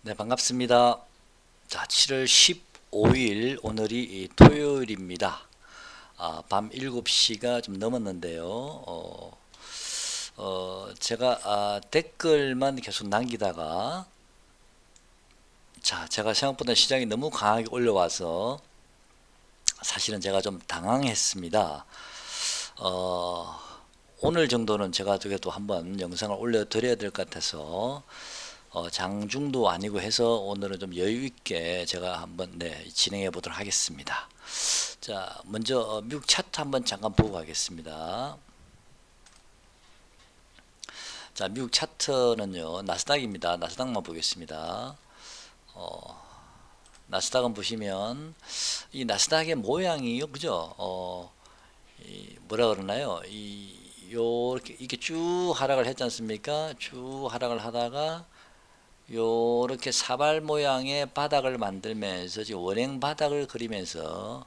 네, 반갑습니다. 자, 7월 15일 오늘이 토요일입니다. 밤 7시가 좀 넘었는데요. 제가 댓글만 계속 남기다가 제가 생각보다 시장이 너무 강하게 올라와서 사실은 제가 좀 당황했습니다. 어, 오늘 정도는 제가 그래도 한번 영상을 올려드려야 될 것 같아서 장중도 아니고 해서 오늘은 좀 여유 있게 제가 한번 진행해 보도록 하겠습니다. 자, 먼저 미국 차트 한번 잠깐 보고 가겠습니다. 자, 미국 차트는요, 나스닥입니다. 나스닥만 보겠습니다. 나스닥은 보시면 이 나스닥의 모양이요, 그죠? 뭐라 그러나요? 요렇게 이게 쭉 하락을 했지 않습니까? 쭉 하락을 하다가 요렇게 사발 모양의 바닥을 만들면서 지금 원행 바닥을 그리면서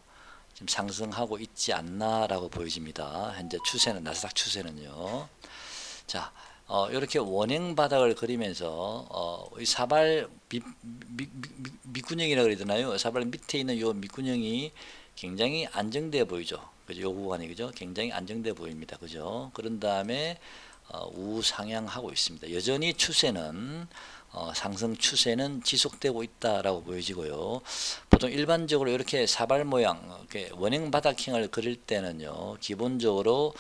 지금 상승하고 있지 않나라고 보여집니다. 현재 추세는 나스닥 추세는요. 자, 이렇게 원행 바닥을 그리면서 이 사발 밑구녕이라 그래야 되나요? 사발 밑에 있는 요 밑구녕이 굉장히 안정돼 보이죠. 그죠? 요 구간이 그죠? 굉장히 안정돼 보입니다. 그죠? 그런 다음에 우상향하고 있습니다. 여전히 추세는 상승 추세는 지속되고 있다라고 보여지고요. 보통 일반적으로 이렇게 사발 모양, 이렇게 원형 바닥형을 그릴 때는요, 기본적으로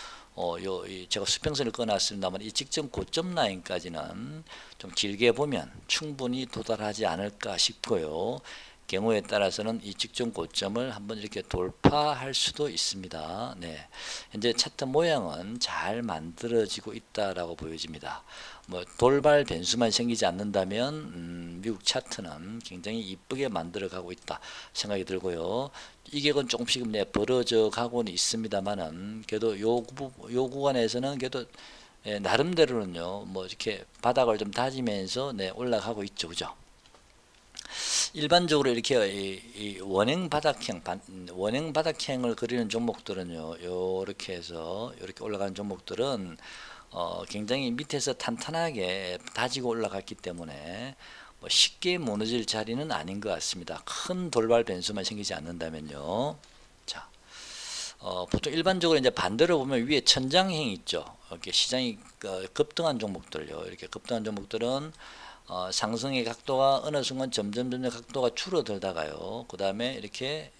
제가 수평선을 꺼놨습니다만 이 직전 고점 라인까지는 좀 길게 보면 충분히 도달하지 않을까 싶고요. 경우에 따라서는 이 직전 고점을 한번 이렇게 돌파할 수도 있습니다. 네. 현재 차트 모양은 잘 만들어지고 있다라고 보여집니다. 뭐 돌발 변수만 생기지 않는다면 미국 차트는 굉장히 이쁘게 만들어 가고 있다 생각이 들고요. 이격은 조금씩 벌어져 가고는 있습니다만은 그래도 요 구간에서는 그래도 나름대로는요 뭐 이렇게 바닥을 좀 다지면서 올라가고 있죠, 그죠? 일반적으로 이렇게 이 원행 바닥형을 그리는 종목들은요, 요렇게 해서 이렇게 올라가는 종목들은 굉장히 밑에서 탄탄하게 다지고 올라갔기 때문에 뭐 쉽게 무너질 자리는 아닌 것 같습니다. 큰 돌발 변수만 생기지 않는다면요. 자, 보통 일반적으로 이제 반대로 보면 위에 천장형 있죠. 이렇게 시장이 급등한 종목들요. 이렇게 급등한 종목들은 상승의 각도가 어느 순간 점점 각도가 줄어들다가요. 그 다음에 이렇게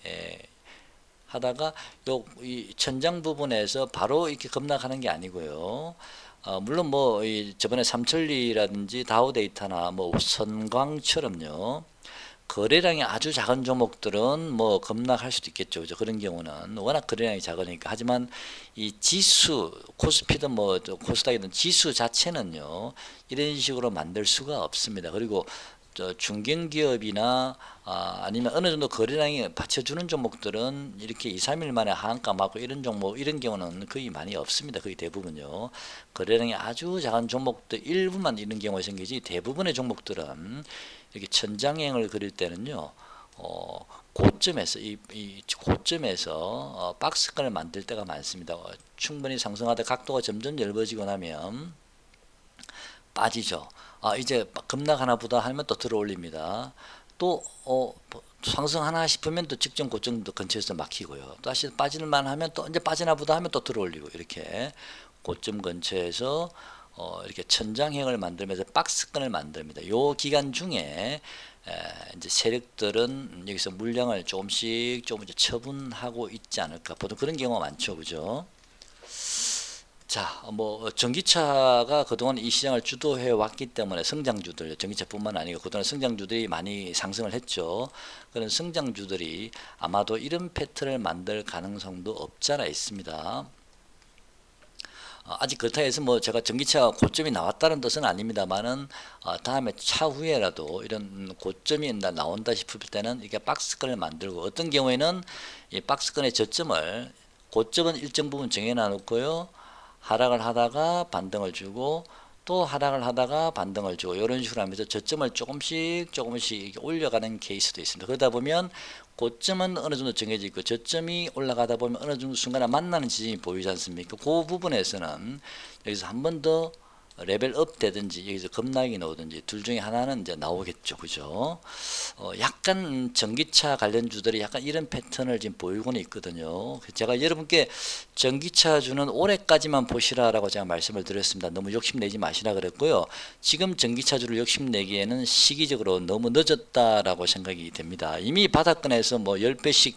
하다가 이 천장 부분에서 바로 이렇게 급락하는 게 아니고요. 물론 뭐 저번에 삼천리라든지 다우데이터나 뭐 선광처럼요. 거래량이 아주 작은 종목들은 뭐 급락할 수도 있겠죠. 그죠? 그런 경우는 워낙 거래량이 작으니까. 하지만 이 지수, 코스피든 뭐 코스닥이든 지수 자체는요. 이런 식으로 만들 수가 없습니다. 그리고 중견기업이나 아니면 어느 정도 거래량이 받쳐주는 종목들은 이렇게 2, 3일 만에 하한가 맞고 이런 종목, 이런 경우는 거의 많이 없습니다. 거의 대부분요. 거래량이 아주 작은 종목들 일부만 이런 경우가 생기지 대부분의 종목들은 이렇게 천장형을 그릴 때는요, 고점에서 이 고점에서 박스권을 만들 때가 많습니다. 충분히 상승하다 각도가 점점 넓어지고 나면 빠지죠. 이제 급락하나 보다 하면 또 들어 올립니다. 또 상승하나 싶으면 또 직전 고점도 근처에서 막히고요. 다시 빠질만 하면 또 이제 빠지나 보다 하면 또 들어 올리고 이렇게 고점 근처에서 이렇게 천장형을 만들면서 박스권을 만듭니다. 요 기간 중에 이제 세력들은 여기서 물량을 조금씩 처분하고 있지 않을까. 보통 그런 경우가 많죠, 그죠? 자, 뭐 전기차가 그동안 이 시장을 주도해 왔기 때문에 성장주들, 전기차뿐만 아니고 그동안 성장주들이 많이 상승을 했죠. 그런 성장주들이 아마도 이런 패턴을 만들 가능성도 없지 않아 있습니다. 아직 그렇다 해서 뭐 제가 전기차 고점이 나왔다는 뜻은 아닙니다만은 다음에 차후에라도 이런 고점이 나온다 싶을 때는 이렇게 박스권을 만들고, 어떤 경우에는 이 박스권의 저점을, 고점은 일정 부분 정해놔 놓고요, 하락을 하다가 반등을 주고 또 하락을 하다가 반등을 주고 이런 식으로 하면서 저점을 조금씩 올려가는 케이스도 있습니다. 그러다 보면 고점은 어느 정도 정해져 있고 저점이 올라가다 보면 어느 정도 순간에 만나는 지점이 보이지 않습니까? 그 부분에서는 여기서 한 번 더 레벨업 되든지 여기서 급락이 나오든지 둘 중에 하나는 이제 나오겠죠. 그죠? 약간 전기차 관련주들이 약간 이런 패턴을 지금 보이고는 있거든요. 제가 여러분께 전기차주는 올해까지만 보시라라고 제가 말씀을 드렸습니다. 너무 욕심내지 마시라 그랬고요. 지금 전기차주를 욕심내기에는 시기적으로 너무 늦었다라고 생각이 됩니다. 이미 바닥권에서 뭐 10배씩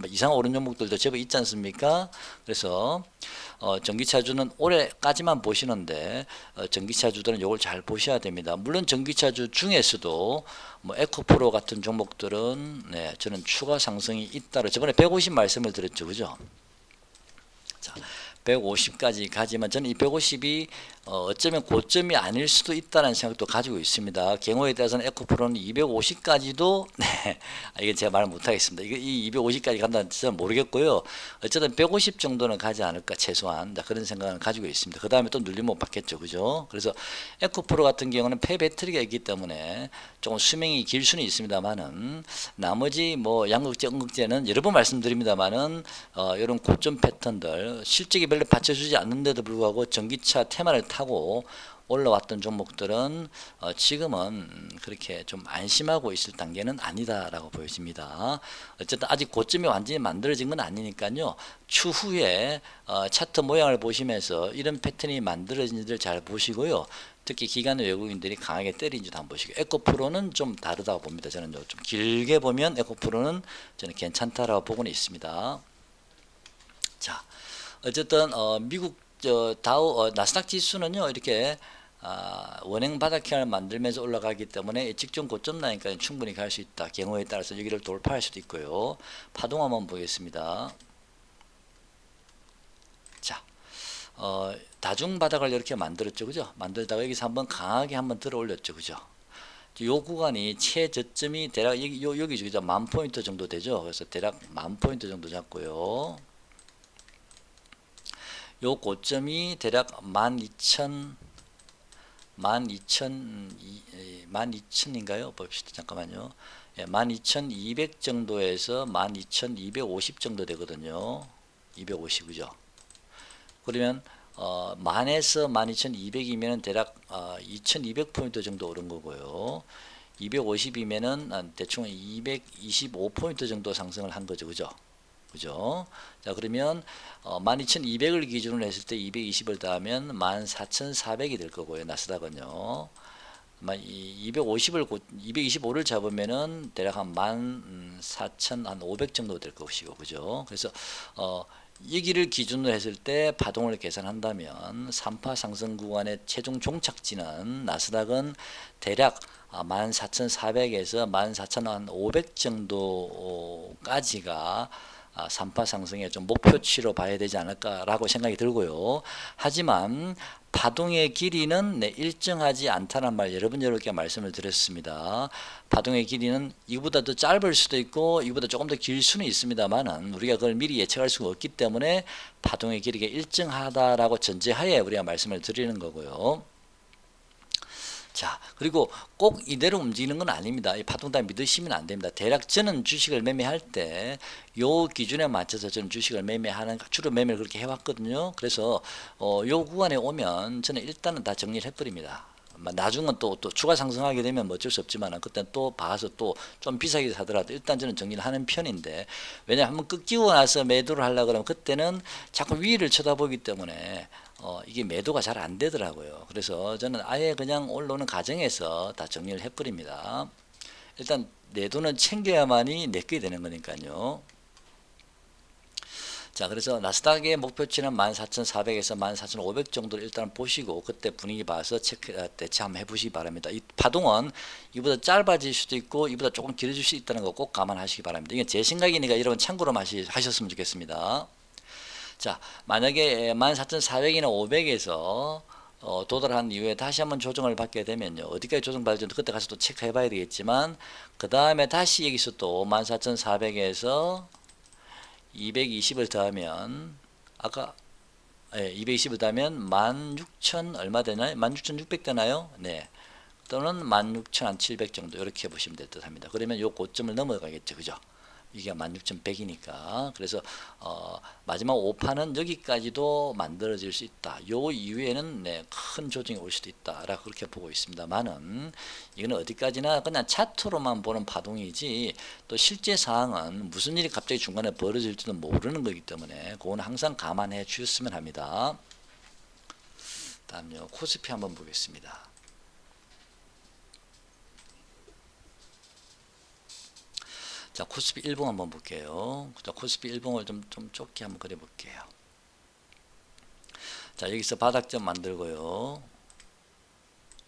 이상 오른 종목들도 제법 있지 않습니까? 그래서 전기차주는 올해까지만 보시는데 전기차주들은 이걸 잘 보셔야 됩니다. 물론 전기차주 중에서도 뭐 에코프로 같은 종목들은 네, 저는 추가 상승이 있다로 저번에 150 말씀을 드렸죠. 그죠? 자, 150까지 가지만 저는 이 150이 어쩌면 고점이 아닐 수도 있다는 생각도 가지고 있습니다. 경우에 따라서는 에코프로는 250까지도 네, 이게 제가 말 못하겠습니다. 이 250까지 간다는 저는 모르겠고요. 어쨌든 150 정도는 가지 않을까 최소한 그런 생각을 가지고 있습니다. 그 다음에 또 눌림 못 받겠죠, 그죠? 그래서 에코프로 같은 경우는 폐배터리가 있기 때문에 조금 수명이 길 수는 있습니다만은 나머지 뭐 양극재, 음극재는 여러 번 말씀드립니다만은 이런 고점 패턴들 실적이 별로 받쳐주지 않는데도 불구하고 전기차 테마를 타고 올라왔던 종목들은 지금은 그렇게 좀 안심하고 있을 단계는 아니다라고 보여집니다. 어쨌든 아직 고점이 완전히 만들어진 건 아니니까요. 추후에 차트 모양을 보시면서 이런 패턴이 만들어진지를 잘 보시고요. 특히 기관 외국인들이 강하게 때린지도 한번 보시고 에코프로는 좀 다르다고 봅니다. 저는 좀 길게 보면 에코프로는 저는 괜찮다라고 보고는 있습니다. 자, 어쨌든 미국 다우 나스닥 지수는요 이렇게 원행 바닥형을 만들면서 올라가기 때문에 직전 고점 라인까지 충분히 갈 수 있다. 경우에 따라서 여기를 돌파할 수도 있고요. 파동 한번 보겠습니다. 자, 다중 바닥을 이렇게 만들었죠, 그죠? 만들다가 여기서 한번 강하게 한번 들어 올렸죠, 그죠? 요 구간이 최저점이 대략 여기 그죠? 10,000포인트 정도 되죠. 그래서 대략 10,000포인트 정도 잡고요. 요 고점이 대략 12,000인가요? 봅시다. 잠깐만요. 12,200 정도에서 12,250 정도 되거든요. 250, 그죠? 그러면 만에서 12,200이면 대략 2,200포인트 정도 오른 거고요. 250이면은 대충 225포인트 정도 상승을 한 거죠. 그죠? 그죠? 자, 그러면 12,200을 기준으로 했을 때 220을 더하면 14,400이 될 거고요. 나스닥은요. 225를 잡으면은 대략 한 14,500 정도 될 것이고, 그죠? 그래서 여기를 기준으로 했을 때 파동을 계산한다면 3파 상승 구간의 최종 종착지는 나스닥은 대략 14,400에서 14,500 정도까지가 3파 상승의 좀 목표치로 봐야 되지 않을까라고 생각이 들고요. 하지만 파동의 길이는 일정하지 않다는 말 여러분께 말씀을 드렸습니다. 파동의 길이는 이보다 더 짧을 수도 있고 이보다 조금 더 길 수는 있습니다만은 우리가 그걸 미리 예측할 수가 없기 때문에 파동의 길이가 일정하다라고 전제하에 우리가 말씀을 드리는 거고요. 자, 그리고 꼭 이대로 움직이는 건 아닙니다. 이 파동단 믿으시면 안 됩니다. 대략 저는 주식을 매매할 때 요 기준에 맞춰서 저는 주식을 매매하는 주로 매매를 그렇게 해왔거든요. 그래서 요 구간에 오면 저는 일단은 다 정리를 해버립니다. 나중은 또 추가 상승하게 되면 뭐 어쩔 수 없지만 그때 또 봐서 또 좀 비싸게 사더라도 일단 저는 정리를 하는 편인데 왜냐하면 한번 꺾이고 나서 매도를 하려고 그러면 그때는 자꾸 위를 쳐다보기 때문에 이게 매도가 잘 안 되더라고요. 그래서 저는 아예 그냥 올라오는 과정에서 다 정리를 해버립니다. 일단 내 돈은 챙겨야만이 내게 되는 거니까요. 자, 그래서 나스닥의 목표치는 14,400에서 14,500 정도를 일단 보시고 그때 분위기 봐서 대체 한번 해보시기 바랍니다. 이 파동은 이보다 짧아질 수도 있고 이보다 조금 길어질 수 있다는 거 꼭 감안하시기 바랍니다. 이게 제 생각이니까 여러분 참고로 하셨으면 좋겠습니다. 자, 만약에 14,400이나 500에서 도달한 이후에 다시 한번 조정을 받게 되면요. 어디까지 조정받을지 그때 가서 또 체크해 봐야 되겠지만 그 다음에 다시 여기서 또 14,400에서 220을 더하면 아까 220을 더하면 16,000 얼마 되나요? 16,600 되나요? 네. 또는 16,700 정도 이렇게 보시면 될 듯 합니다. 그러면 요 고점을 넘어가겠죠. 그죠? 이게 16,100이니까. 그래서 마지막 5판은 여기까지도 만들어질 수 있다. 요 이후에는 네, 큰 조정이 올 수도 있다라고 그렇게 보고 있습니다만은 이거는 어디까지나 그냥 차트로만 보는 파동이지 또 실제 상황은 무슨 일이 갑자기 중간에 벌어질지도 모르는 거기 때문에 그건 항상 감안해 주셨으면 합니다. 다음요, 코스피 한번 보겠습니다. 자, 코스피 일봉 한번 볼게요. 자, 코스피 일봉을 좀 좁게 한번 그려볼게요. 자, 여기서 바닥점 만들고요.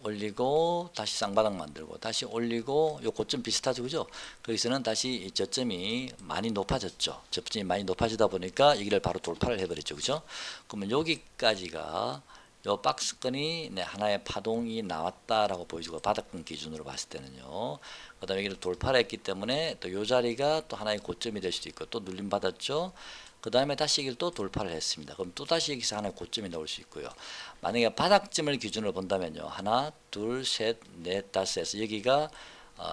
올리고 다시 쌍바닥 만들고 다시 올리고 요 고점 비슷하죠, 그죠? 거기서는 다시 저점이 많이 높아졌죠. 저점이 많이 높아지다 보니까 여기를 바로 돌파를 해버렸죠, 그죠? 그러면 여기까지가 요 박스권이 네, 하나의 파동이 나왔다라고 보여지고 바닥권 기준으로 봤을 때는요. 그다음에 여기를 돌파를 했기 때문에 또 요 자리가 또 하나의 고점이 될 수도 있고 또 눌림 받았죠. 그 다음에 다시 여기를 또 돌파를 했습니다. 그럼 또 다시 여기서 하나의 고점이 나올 수 있고요. 만약에 바닥점을 기준으로 본다면요. 하나, 둘, 셋, 넷, 다섯 해서 여기가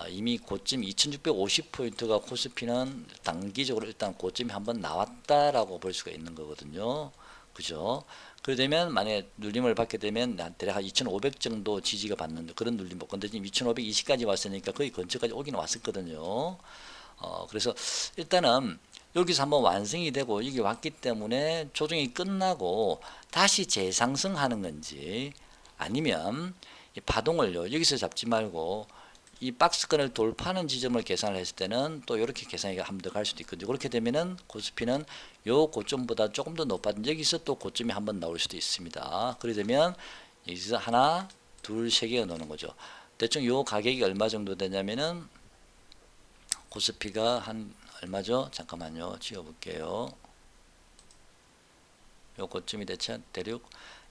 이미 고점 2650포인트가 코스피는 단기적으로 일단 고점이 한번 나왔다라고 볼 수가 있는 거거든요. 그죠? 그러면 만약에 눌림을 받게 되면 대략 한 2500 정도 지지가 받는 그런 눌림 복. 근데 지금 2520까지 왔으니까 거의 근처까지 오긴 왔었거든요. 그래서 일단은 여기서 한번 완성이 되고 여기 왔기 때문에 조정이 끝나고 다시 재상승하는 건지 아니면 이 파동을요 여기서 잡지 말고 이 박스권을 돌파하는 지점을 계산을 했을 때는 또 이렇게 계산이 한번 더 갈 수도 있거든요. 그렇게 되면은 코스피는 요 고점보다 조금 더 높아진 여기서 또 고점이 한번 나올 수도 있습니다. 그렇게 되면 여기서 하나, 둘, 세 개가 나오는 거죠. 대충 요 가격이 얼마 정도 되냐면은 코스피가 한 얼마죠? 잠깐만요. 지워볼게요. 요 고점이 대략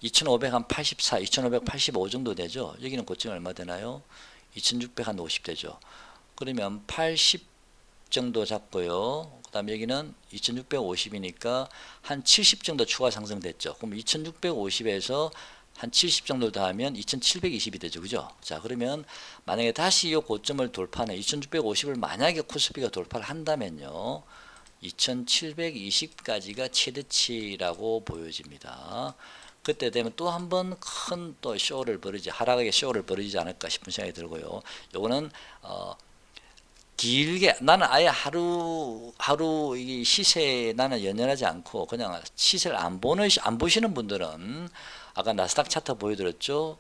2584, 2585 정도 되죠. 여기는 고점이 얼마 되나요? 2650 되죠. 그러면 80 정도 잡고요. 그 다음에 여기는 2650이니까 한 70 정도 추가 상승됐죠. 그럼 2650에서 한 70 정도 더 하면 2720이 되죠. 그죠? 자, 그러면 만약에 다시 이 고점을 돌파하는 2650을 만약에 코스피가 돌파를 한다면요. 2720까지가 최대치라고 보여집니다. 그때 되면 또 한 번 큰 또 쇼를 벌이지 하락의 쇼를 벌이지 않을까 싶은 생각이 들고요. 요거는 길게 나는 아예 하루 이 시세에 나는 연연하지 않고 그냥 시세를 안 보시는 분들은 아까 나스닥 차트 보여드렸죠.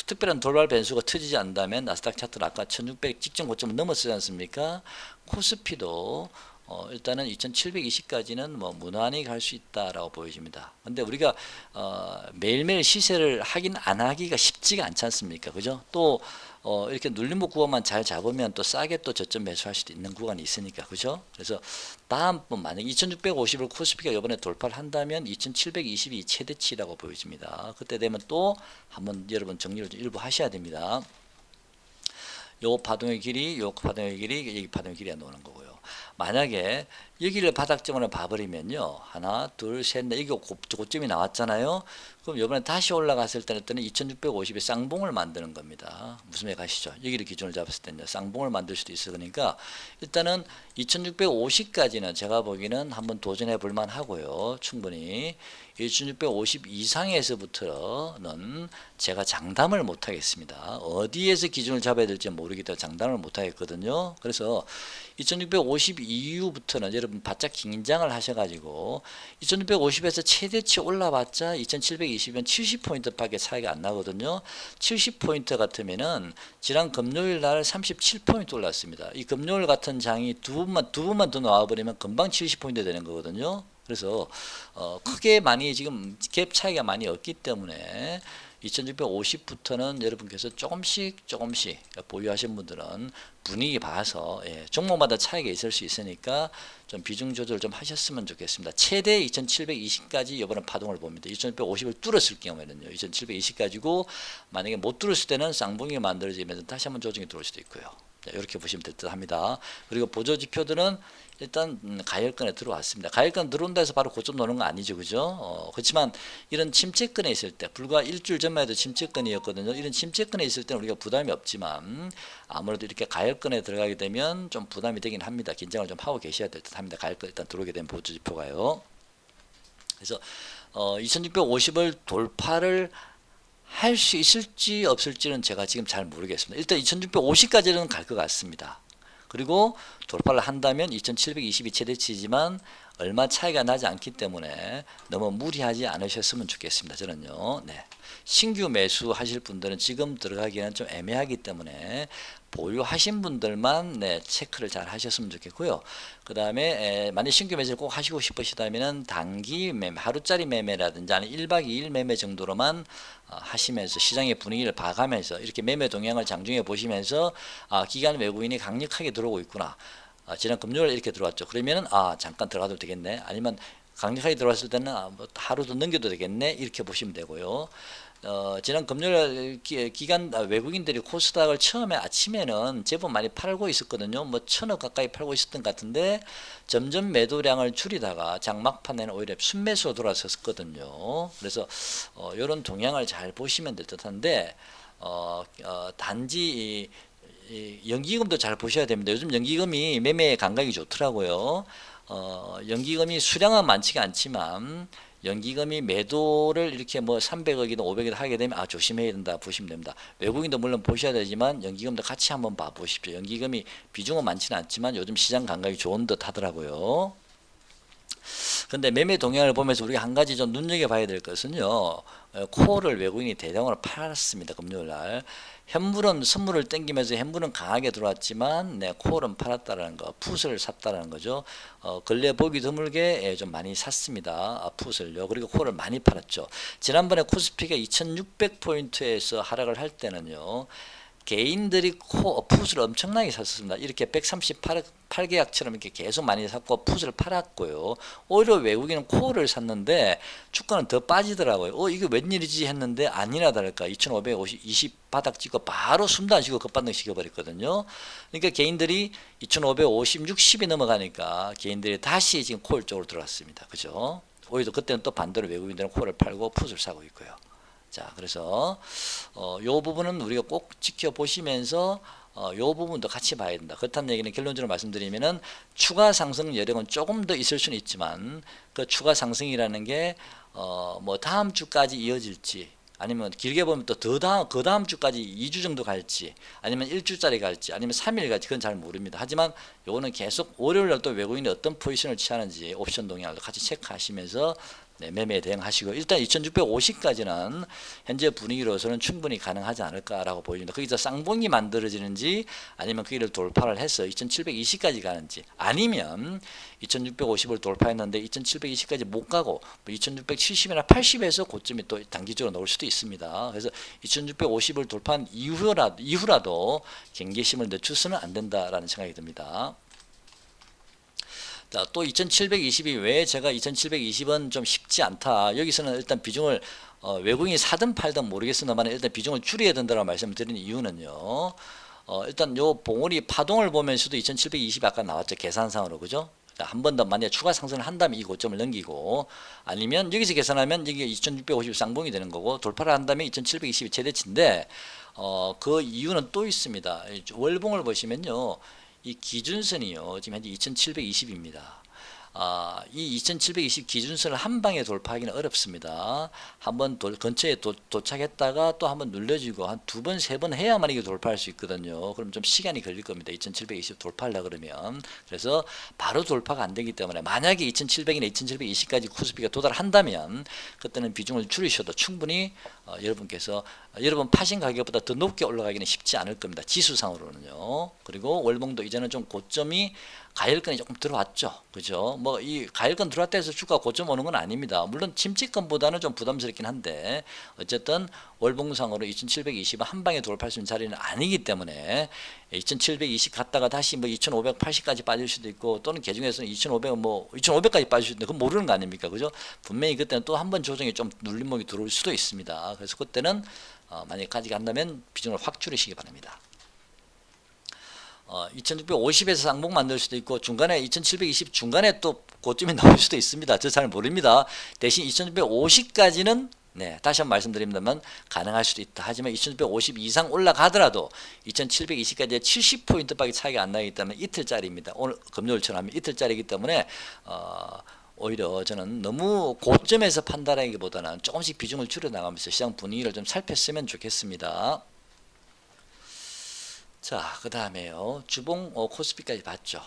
특별한 돌발 변수가 터지지 않는다면 나스닥 차트는 아까 1600 직전 고점을 넘었지 않습니까? 코스피도 일단은 2720까지는 뭐 무난히 갈 수 있다라고 보여집니다. 근데 우리가 매일매일 시세를 하긴 안 하기가 쉽지가 않지 않습니까? 그죠? 또 이렇게 눌림목 구간만 잘 잡으면 또 싸게 또 저점 매수할 수도 있는 구간이 있으니까 그죠? 그래서 다음번 만약 2650을 코스피가 이번에 돌파를 한다면 2720이 최대치라고 보여집니다. 그때 되면 또 한번 여러분 정리를 좀 일부 하셔야 됩니다. 요 파동의 길이, 요 파동의 길이, 여기 파동의 길이가 나오는 거고요. 만약에 여기를 바닥점으로 봐버리면요. 하나, 둘, 셋, 넷, 여기 고점이 나왔잖아요. 그럼 이번에 다시 올라갔을 때는 2650에 쌍봉을 만드는 겁니다. 무슨 말 가시죠? 여기를 기준을 잡았을 때는 쌍봉을 만들 수도 있어. 그러니까 일단은 2650까지는 제가 보기에는 한번 도전해 볼 만하고요. 충분히 2650 이상에서부터는 제가 장담을 못 하겠습니다. 어디에서 기준을 잡아야 될지 모르기 때문에 장담을 못 하겠거든요. 그래서 2650 이후부터는 여러분 바짝 긴장을 하셔가지고 2650에서 최대치 올라봤자 2720은 70포인트 밖에 차이가 안 나거든요. 70포인트 같으면은 지난 금요일 날 37포인트 올랐습니다. 이 금요일 같은 장이 두 번만 더 나와버리면 금방 70포인트 되는 거거든요. 그래서 크게 많이 지금 갭 차이가 많이 없기 때문에 2650부터는 여러분께서 조금씩 보유하신 분들은 분위기 봐서 종목마다 차이가 있을 수 있으니까 좀 비중 조절 좀 하셨으면 좋겠습니다. 최대 2720까지 이번에 파동을 봅니다. 2650을 뚫었을 경우에는요. 2720 가지고 만약에 못 뚫었을 때는 쌍봉이 만들어지면서 다시 한번 조정이 들어올 수도 있고요. 이렇게 보시면 될 듯 합니다. 그리고 보조 지표들은 일단 가열권에 들어왔습니다. 가열권 들어온다 해서 바로 고점 노는 거 아니죠, 그죠? 그렇지만 이런 침체권에 있을 때, 불과 일주일 전만 해도 침체권이었거든요. 이런 침체권에 있을 때는 우리가 부담이 없지만 아무래도 이렇게 가열권에 들어가게 되면 좀 부담이 되긴 합니다. 긴장을 좀 하고 계셔야 될 듯 합니다. 가열권 일단 들어오게 된 보조 지표가요. 그래서 2650을 돌파를 할 수 있을지 없을지는 제가 지금 잘 모르겠습니다. 일단 2650까지는 갈 것 같습니다. 그리고 돌파를 한다면 2720이 최대치지만 얼마 차이가 나지 않기 때문에 너무 무리하지 않으셨으면 좋겠습니다. 저는요. 네. 신규 매수 하실 분들은 지금 들어가기에는 좀 애매하기 때문에 보유하신 분들만 네, 체크를 잘 하셨으면 좋겠고요. 그 다음에 만약 신규 매수를 꼭 하시고 싶으시다면 단기 매매, 하루짜리 매매라든지 아니면 1박 2일 매매 정도로만 하시면서 시장의 분위기를 봐가면서 이렇게 매매 동향을 장중해 보시면서 기관 외국인이 강력하게 들어오고 있구나. 지난 금요일 이렇게 들어왔죠. 그러면은 잠깐 들어가도 되겠네. 아니면 강력하게 들어왔을 때는 뭐 하루 더 넘겨도 되겠네. 이렇게 보시면 되고요. 지난 금요일 기간 외국인들이 코스닥을 처음에 아침에는 제법 많이 팔고 있었거든요. 뭐 1000억 가까이 팔고 있었던 것 같은데 점점 매도량을 줄이다가 장막판에는 오히려 순매수로 돌아섰거든요. 그래서 이런 동향을 잘 보시면 될 듯한데 단지 연기금도 잘 보셔야 됩니다. 요즘 연기금이 매매 감각이 좋더라고요. 연기금이 수량은 많지가 않지만 연기금이 매도를 이렇게 뭐 300억이든 500억이든 하게 되면 조심해야 된다 보시면 됩니다. 외국인도 물론 보셔야 되지만 연기금도 같이 한번 봐 보십시오. 연기금이 비중은 많지는 않지만 요즘 시장 감각이 좋은 듯 하더라고요. 근데 매매 동향을 보면서 우리가 한 가지 좀 눈여겨봐야 될 것은요. 코어를 외국인이 대량으로 팔았습니다. 금요일날. 현물은 선물을 땡기면서 현물은 강하게 들어왔지만 코어는 팔았다라는 거, 풋을 샀다라는 거죠. 근래 보기 드물게 좀 많이 샀습니다. 풋을요. 그리고 코어를 많이 팔았죠. 지난번에 코스피가 2600포인트에서 하락을 할 때는요. 개인들이 풋을 엄청나게 샀습니다. 이렇게 138계약처럼 이렇게 계속 많이 샀고 풋을 팔았고요. 오히려 외국인은 코어를 샀는데 주가는 더 빠지더라고요. 이게 웬일이지 했는데 아니나 다를까 2520 바닥 찍고 바로 숨도 안 쉬고 급반등 시켜버렸거든요. 그러니까 개인들이 2550, 60이 넘어가니까 개인들이 다시 지금 코어 쪽으로 들어갔습니다. 그죠? 오히려 그때는 또 반대로 외국인들은 코어를 팔고 풋을 사고 있고요. 자, 그래서 요 부분은 우리가 꼭 지켜보시면서 요 부분도 같이 봐야 된다. 그렇다는 얘기는 결론적으로 말씀드리면은 추가 상승 여력은 조금 더 있을 수는 있지만 그 추가 상승이라는 게 뭐 다음 주까지 이어질지 아니면 길게 보면 또 그 다음 주까지 2주 정도 갈지 아니면 1주짜리 갈지 아니면 3일 갈지 그건 잘 모릅니다. 하지만 요거는 계속 월요일날 또 외국인이 어떤 포지션을 취하는지 옵션 동향을 같이 체크하시면서 매매에 대응하시고 일단 2650까지는 현재 분위기로서는 충분히 가능하지 않을까라고 보입니다. 거기서 쌍봉이 만들어지는지 아니면 거기를 돌파를 해서 2720까지 가는지 아니면 2650을 돌파했는데 2720까지 못 가고 2670이나 80에서 고점이 또 단기적으로 나올 수도 있습니다. 그래서 2650을 돌파한 이후라도 경계심을 늦추서는 안 된다라는 생각이 듭니다. 또 2720이 왜 제가 2720은 좀 쉽지 않다. 여기서는 일단 비중을 외국인이 사든 팔든 모르겠습니다만 일단 비중을 줄여야 된다고 말씀드리는 이유는요. 일단 요 봉우리 파동을 보면서도 2720이 아까 나왔죠. 계산상으로 그죠? 한 번 더 만약 추가 상승을 한다면 이 고점을 넘기고 아니면 여기서 계산하면 이게 2650 쌍봉이 되는 거고 돌파를 한다면 2720이 최대치인데 그 이유는 또 있습니다. 월봉을 보시면요. 이 기준선이요. 지금 현재 2720입니다. 이 2720 기준선을 한 방에 돌파하기는 어렵습니다. 한번 근처에 도착했다가 또 한번 눌려지고 한 두 번, 세 번 해야만 이게 돌파할 수 있거든요. 그럼 좀 시간이 걸릴 겁니다. 2720 돌파하려고 그러면. 그래서 바로 돌파가 안 되기 때문에 만약에 2700이나 2720까지 코스피가 도달한다면 그때는 비중을 줄이셔도 충분히 여러분께서 여러분 파신 가격보다 더 높게 올라가기는 쉽지 않을 겁니다. 지수상으로는요. 그리고 월봉도 이제는 좀 고점이 가열권이 조금 들어왔죠. 그죠? 뭐 이 가열권 들어왔다 해서 주가 고점 오는 건 아닙니다. 물론 침체권보다는 좀 부담스럽긴 한데 어쨌든 월봉상으로 2720은 한 방에 돌파할 수 있는 자리는 아니기 때문에 2720 갔다가 다시 뭐 2580까지 빠질 수도 있고 또는 개중에서는 2500 뭐 2500까지 빠질 수도 있는데 그건 모르는 거 아닙니까? 그죠? 분명히 그때는 또 한 번 조정이 좀 눌림목이 들어올 수도 있습니다. 그래서 그때는 만약에 가지 간다면 비중을 확 줄이시기 바랍니다. 2650에서 쌍봉 만들 수도 있고 중간에 2720 중간에 또 고점이 나올 수도 있습니다. 저 잘 모릅니다. 대신 2650까지는 네, 다시 한번 말씀드립니다만 가능할 수도 있다. 하지만 2650 이상 올라가더라도 2720까지 70포인트밖에 차이가 안 나기 때문에 이틀짜리입니다. 오늘 금요일처럼 하면 이틀짜리이기 때문에 오히려 저는 너무 고점에서 판단하기보다는 조금씩 비중을 줄여나가면서 시장 분위기를 좀 살폈으면 좋겠습니다. 자, 그 다음에요. 주봉 코스피까지 봤죠.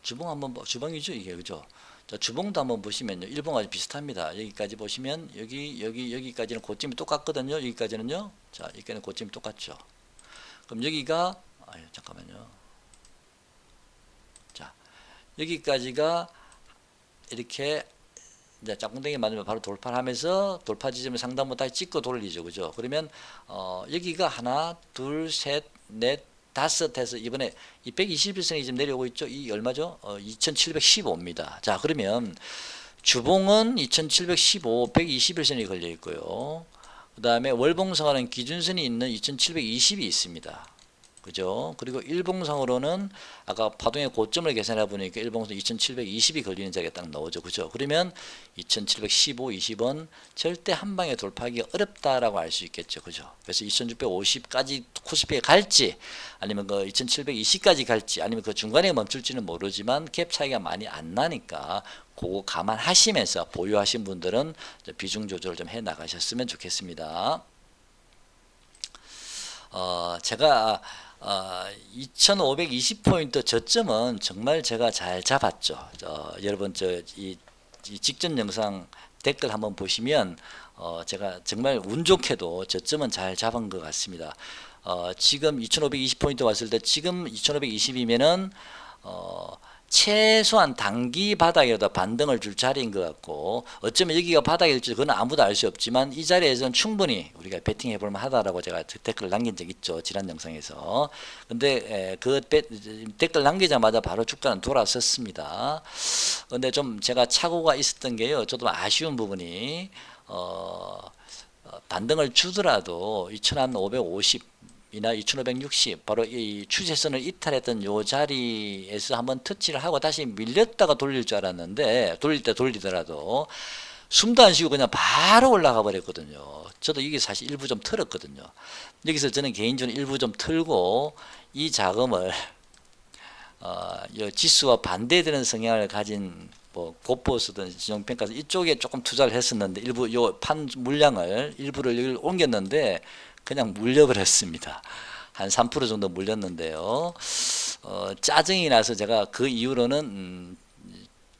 주봉 한번 주봉이죠 이게, 그죠? 자, 주봉도 한번 보시면요. 일봉과 비슷합니다. 여기까지 보시면 여기까지는 고점이 똑같거든요. 여기까지는요. 자, 여기까지는 고점이 똑같죠. 그럼 여기가 잠깐만요. 자, 여기까지가 이렇게 이제 짝꿍댕이 맞으면 바로 돌파를 하면서 돌파 지점을 상단부터 다시 찍고 돌리죠. 그죠? 그러면 여기가 하나, 둘, 셋, 넷, 다섯 해서 이번에 이 121선이 지금 내려오고 있죠. 이 얼마죠? 2715입니다. 자, 그러면 주봉은 2715, 121선이 걸려 있고요. 그 다음에 월봉상으로는 기준선이 있는 2720이 있습니다. 그죠? 그리고 일봉상으로는 아까 파동의 고점을 계산해 보니까 일봉상 2720이 걸리는 자리가 딱 나오죠. 그죠? 그러면 2715, 20은 절대 한 방에 돌파하기가 어렵다라고 알 수 있겠죠. 그죠? 그래서 2650까지 코스피에 갈지 아니면 그 2720까지 갈지 아니면 그 중간에 멈출지는 모르지만 갭 차이가 많이 안 나니까 그거 감안하시면서 보유하신 분들은 비중 조절을 좀 해 나가셨으면 좋겠습니다. 제가 2520포인트 저점은 정말 제가 잘 잡았죠. 여러분 이 직전 영상 댓글 한번 보시면 제가 정말 운 좋게도 저점은 잘 잡은 것 같습니다. 지금 2520포인트 왔을 때 지금 2520이면은 최소한 단기 바닥이라도 반등을 줄 자리인 것 같고 어쩌면 여기가 바닥일지 그건 아무도 알 수 없지만 이 자리에서는 충분히 우리가 베팅해 볼만 하다라고 제가 댓글 남긴 적 있죠. 지난 영상에서. 근데 그 댓글 남기자마자 바로 주가는 돌아섰습니다. 근데 좀 제가 착오가 있었던 게요. 저도 아쉬운 부분이 반등을 주더라도 2550 이나 2560 바로 이 추세선을 이탈했던 요 자리에서 한번 터치를 하고 다시 밀렸다가 돌릴 줄 알았는데 돌릴 때 돌리더라도 숨도 안 쉬고 그냥 바로 올라가 버렸거든요. 저도 이게 사실 일부 좀 틀었거든요. 여기서 저는 개인적으로 일부 좀 틀고 이 자금을 지수와 반대되는 성향을 가진 뭐 고포스든 신용평가서 이쪽에 조금 투자를 했었는데 일부 요 판 물량을 일부를 여기 옮겼는데 그냥 물려버렸습니다. 한 3% 정도 물렸는데요. 짜증이 나서 제가 그 이후로는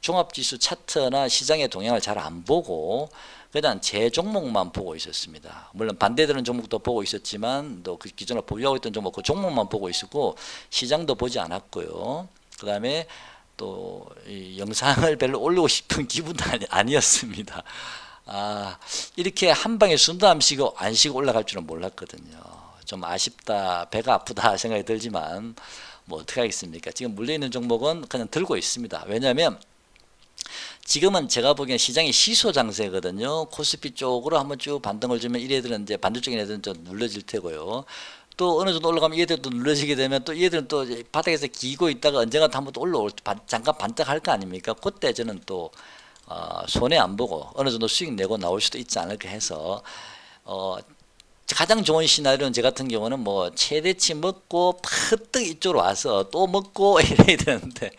종합지수 차트나 시장의 동향을 잘 안 보고 그냥 제 종목만 보고 있었습니다. 물론 반대되는 종목도 보고 있었지만 또 그 기존에 보유하고 있던 종목 그 종목만 보고 있었고 시장도 보지 않았고요. 그 다음에 또 이 영상을 별로 올리고 싶은 기분도 아니었습니다. 이렇게 한 방에 숨도 안 쉬고 올라갈 줄은 몰랐거든요. 좀 아쉽다, 배가 아프다 생각이 들지만 뭐 어떻게 하겠습니까? 지금 물려있는 종목은 그냥 들고 있습니다. 왜냐하면 지금은 제가 보기엔 시장이 시소 장세거든요. 코스피 쪽으로 한번 쭉 반등을 주면 이래들은 이제 반대쪽인 애들은 좀 눌러질 테고요. 또 어느 정도 올라가면 얘들도 눌러지게 되면 또 얘들은 또 바닥에서 기고 있다가 언젠가 한번 또 잠깐 반짝할 거 아닙니까? 그때 저는 또 손해 안 보고 어느 정도 수익 내고 나올 수도 있지 않을까 해서 가장 좋은 시나리오는 제 같은 경우는 뭐 최대치 먹고 퍼뜩 이쪽으로 와서 또 먹고 이래야 되는데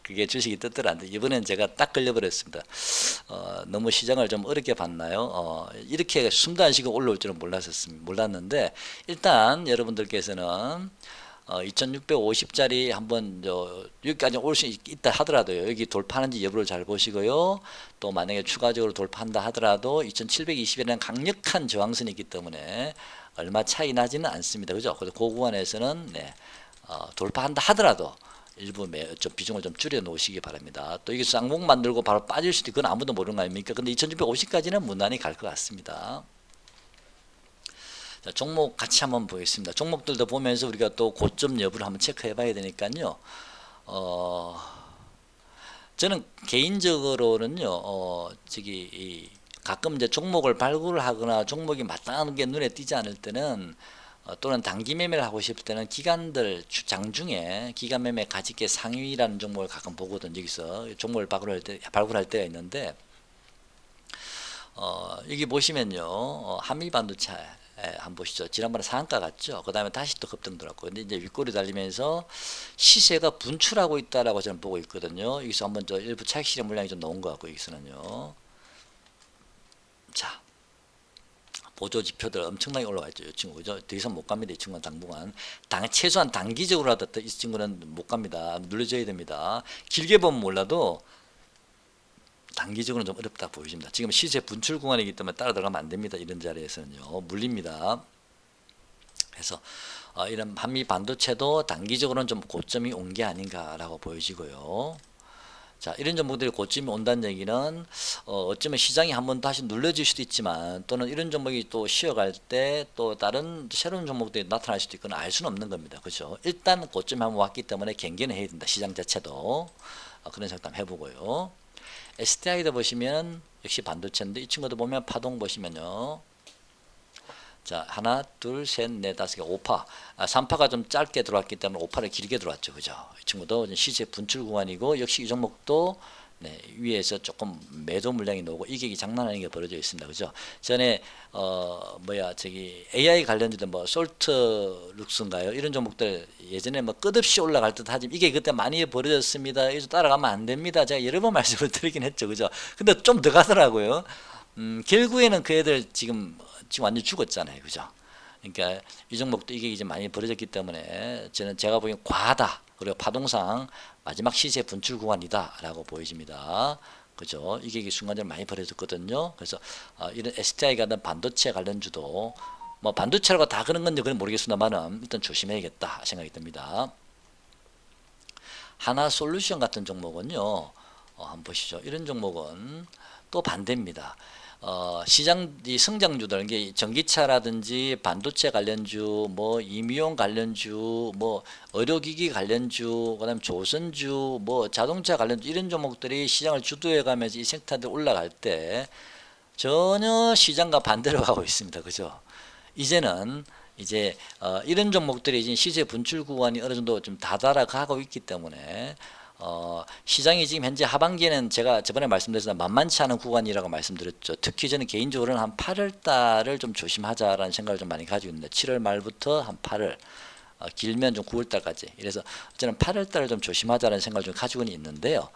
그게 주식이 뜻대로안돼. 이번엔 제가 딱 걸려버렸습니다. 너무 시장을 좀 어렵게 봤나요? 이렇게 숨도 안 쉬고 올라올 줄은 몰랐는데 일단 여러분들께서는 2650짜리 한번 여기까지 올 수 있다 하더라도요. 여기 돌파하는지 여부를 잘 보시고요. 또 만약에 추가적으로 돌파한다 하더라도 2720이라는 강력한 저항선이 있기 때문에 얼마 차이 나지는 않습니다. 그죠? 그래서 그 구간에서는 돌파한다 하더라도 일부 좀 비중을 좀 줄여 놓으시기 바랍니다. 또 이게 쌍봉 만들고 바로 빠질 수도 있고 그건 아무도 모르는 거 아닙니까? 근데 2650까지는 무난히 갈 것 같습니다. 자, 종목 같이 한번 보겠습니다. 종목들도 보면서 우리가 또 고점 여부를 한번 체크해 봐야 되니까요. 저는 개인적으로는요, 가끔 이제 종목을 발굴을 하거나 종목이 마땅한 게 눈에 띄지 않을 때는 또는 단기 매매를 하고 싶을 때는 기간들 장중에 기간 매매 가지게 상위라는 종목을 가끔 보거든요. 여기서 종목을 발굴할 때가 있는데 여기 보시면요, 한미 반도체 한번 보시죠. 지난번에 상한가 갔죠. 그 다음에 다시 또 급등 들었고, 근데 이제 윗골이 달리면서 시세가 분출하고 있다라고 저는 보고 있거든요. 여기서 한번 저 일부 차익 실현 물량이 좀 나온 것 같고, 여기서는요. 자, 보조 지표들 엄청나게 올라와 있죠. 이 친구 그죠? 더 이상 못 갑니다. 이 친구는 당분간 최소한 단기적으로라도 이 친구는 못 갑니다. 눌러줘야 됩니다. 길게 보면 몰라도 단기적으로는 좀 어렵다 보여집니다. 지금 시세 분출 구간이기 때문에 따라 들어가면 안 됩니다. 이런 자리에서는요, 물립니다. 그래서 이런 한미 반도체도 단기적으로는 좀 고점이 온 게 아닌가라고 보여지고요. 자, 이런 종목들이 고점이 온다는 얘기는 어쩌면 시장이 한번 다시 눌러질 수도 있지만, 또는 이런 종목이 또 쉬어갈 때 또 다른 새로운 종목들이 나타날 수도 있거나 알 수는 없는 겁니다. 그렇죠? 일단 고점이 한번 왔기 때문에 경계는 해야 된다. 시장 자체도 그런 생각 한번 해보고요. STI도 보시면 역시 반도체인데, 이 친구도 보면 파동 보시면요. 자, 하나, 둘, 셋, 넷, 다섯 개, 5파. 3파가 좀 짧게 들어왔기 때문에 5파를 길게 들어왔죠. 그죠? 이 친구도 시세 분출 구간이고, 역시 이 종목도 네, 위에서 조금 매도 물량이 나오고 이격이 장난 아닌 게 벌어져 있습니다. 그죠? 전에 저기 AI 관련주들 뭐 솔트룩스인가요? 이런 종목들 예전에 뭐 끝없이 올라갈 듯 하지, 이게 그때 많이 벌어졌습니다. 이제 따라가면 안 됩니다. 제가 여러 번 말씀을 드리긴 했죠. 그죠? 근데 좀 더 가더라고요. 결국에는 그 애들 지금 완전 죽었잖아요. 그죠? 그러니까 이 종목도 이게 이제 많이 벌어졌기 때문에 제가 보기엔 과하다. 그리고 파동상 마지막 시세 분출 구간이다라고 보여집니다. 그죠? 이게 순간적으로 많이 벌어졌거든요. 그래서 이런 STI 같은 반도체 관련주도 뭐 반도체라고 다 그런 건지 그건 모르겠습니다만은 일단 조심해야겠다 생각이 듭니다. 하나솔루션 같은 종목은요, 한번 보시죠. 이런 종목은 또 반대입니다. 시장 이 성장주들, 이게 전기차라든지 반도체 관련주, 뭐 임용 관련주, 뭐 의료기기 관련주, 그다음 조선주, 뭐 자동차 관련주, 이런 종목들이 시장을 주도해가면서 이 섹터들 올라갈 때 전혀 시장과 반대로 가고 있습니다. 그죠? 이제는 이제 이런 종목들이 이제 시세 분출 구간이 어느 정도 좀 다다라가고 있기 때문에 시장이 지금 현재 하반기에는 제가 저번에 말씀드렸지만 만만치 않은 구간이라고 말씀드렸죠. 특히 저는 개인적으로는 한 8월 달을 좀 조심하자라는 생각을 좀 많이 가지고 있는데, 7월 말부터 한 8월, 길면 좀 9월 달까지. 그래서 저는 8월 달을 좀 조심하자는 생각을 좀 가지고는 있는데요.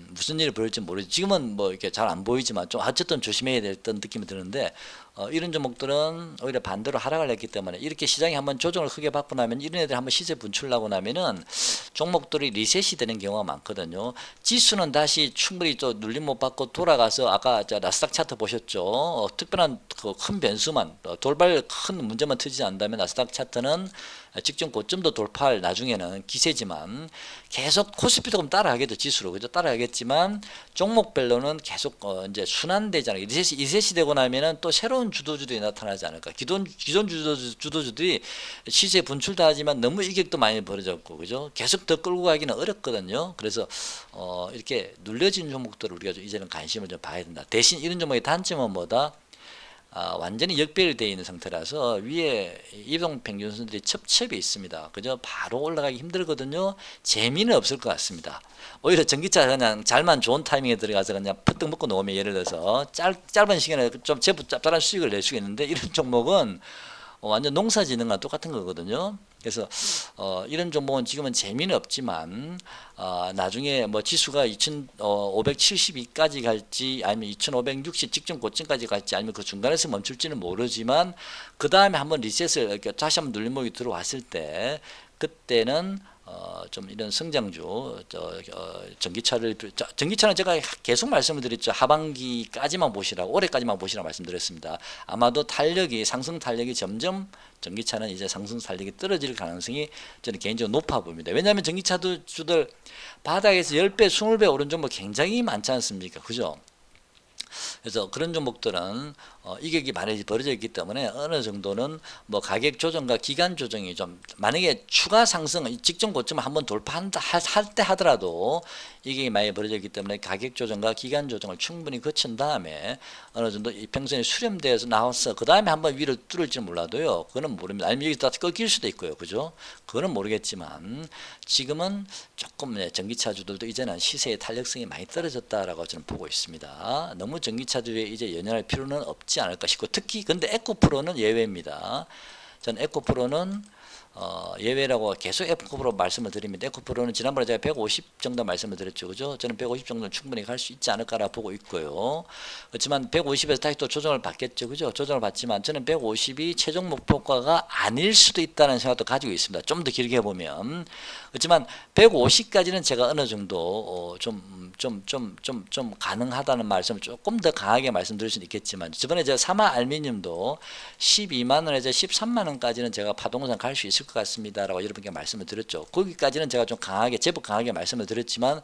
무슨 일이 벌어질지 모르지. 지금은 뭐 이렇게 잘 안 보이지만 좀 어쨌든 조심해야 됐던 느낌이 드는데, 이런 종목들은 오히려 반대로 하락을 했기 때문에, 이렇게 시장이 한번 조정을 크게 받고 나면 이런 애들 한번 시세 분출나고 나면은 종목들이 리셋이 되는 경우가 많거든요. 지수는 다시 충분히 또 눌림 못 받고 돌아가서, 아까 나스닥 차트 보셨죠? 특별한 큰 변수만, 돌발 큰 문제만 터지지 않는다면 나스닥 차트는 직전 고점도 돌파할 나중에는 기세지만, 계속 코스피도 그럼 따라가겠죠. 지수로. 그죠? 따라가겠지만 종목별로는 계속 이제 순환되잖아요. 리셋이 되고 나면은 또 새로운 주도주들이 나타나지 않을까. 기존 주도주들이 시세 분출도 하지만 너무 이격도 많이 벌어졌고, 그죠? 계속 더 끌고 가기는 어렵거든요. 그래서 이렇게 눌려진 종목들을 우리가 좀 이제는 관심을 좀 봐야 된다. 대신 이런 종목의 단점은 뭐다? 완전히 역배열되어 있는 상태라서 위에 이동평균선들이 첩첩이 있습니다. 그죠? 바로 올라가기 힘들거든요. 재미는 없을 것 같습니다. 오히려 전기차 그냥 잘만 좋은 타이밍에 들어가서 그냥 퍼뜩 먹고 놓으면, 예를 들어서 짧은 시간에 좀 제법 짭짤한 수익을 낼 수가 있는데, 이런 종목은 완전 농사지능과 똑같은 거거든요. 그래서 이런 종목은 지금은 재미는 없지만 나중에 뭐 지수가 2572까지 갈지, 아니면 2560 직전 고점까지 갈지, 아니면 그 중간에서 멈출지는 모르지만, 그 다음에 한번 리셋을 이렇게 다시 한번 눌림목이 들어왔을 때, 그때는 좀 이런 성장주, 전기차는 제가 계속 말씀을 드렸죠. 하반기까지만 보시라고, 올해까지만 보시라고 말씀드렸습니다. 아마도 상승 탄력이 점점, 전기차는 이제 상승 탄력이 떨어질 가능성이 저는 개인적으로 높아 보입니다. 왜냐하면 전기차주들 바닥에서 10배, 20배 오른 종목 굉장히 많지 않습니까? 그죠? 그래서 그런 종목들은 이격이 많이 벌어져 있기 때문에 어느 정도는 뭐 가격 조정과 기간 조정이 좀 만약에 추가 상승 직전 고점을 한번 돌파한다 할 때 하더라도 이격이 많이 벌어져 있기 때문에 가격 조정과 기간 조정을 충분히 거친 다음에 어느 정도 이평선이 수렴돼서 나와서 그 다음에 한번 위를 뚫을지 몰라도요. 그거는 모릅니다. 아니면 여기서 꺾일 수도 있고요. 그죠? 그거는 모르겠지만 지금은 조금 전기차주들도 이제는 시세의 탄력성이 많이 떨어졌다라고 저는 보고 있습니다. 너무 전기차주에 이제 연연할 필요는 없지 않을까 싶고 특히 근데 에코프로는 예외입니다. 전 에코프로는 예외라고 계속 에코프로 말씀을 드립니다. 에코프로는 지난번에 제가 150 정도 말씀을 드렸죠. 그죠? 저는 150 정도는 충분히 갈 수 있지 않을까라 보고 있고요. 그렇지만 150에서 다시 또 조정을 받겠죠. 그죠? 조정을 받지만 저는 150이 최종 목표가가 아닐 수도 있다는 생각도 가지고 있습니다. 좀 더 길게 보면. 그렇지만 150까지는 제가 어느 정도 좀 가능하다는 말씀을 조금 더 강하게 말씀드릴 수는 있겠지만 저번에 제가 사마 알미늄도 12만 원에서 13만 원까지는 제가 파동상 갈 수 있을 것 같습니다라고 여러분께 말씀을 드렸죠. 거기까지는 제가 좀 강하게 제법 강하게 말씀을 드렸지만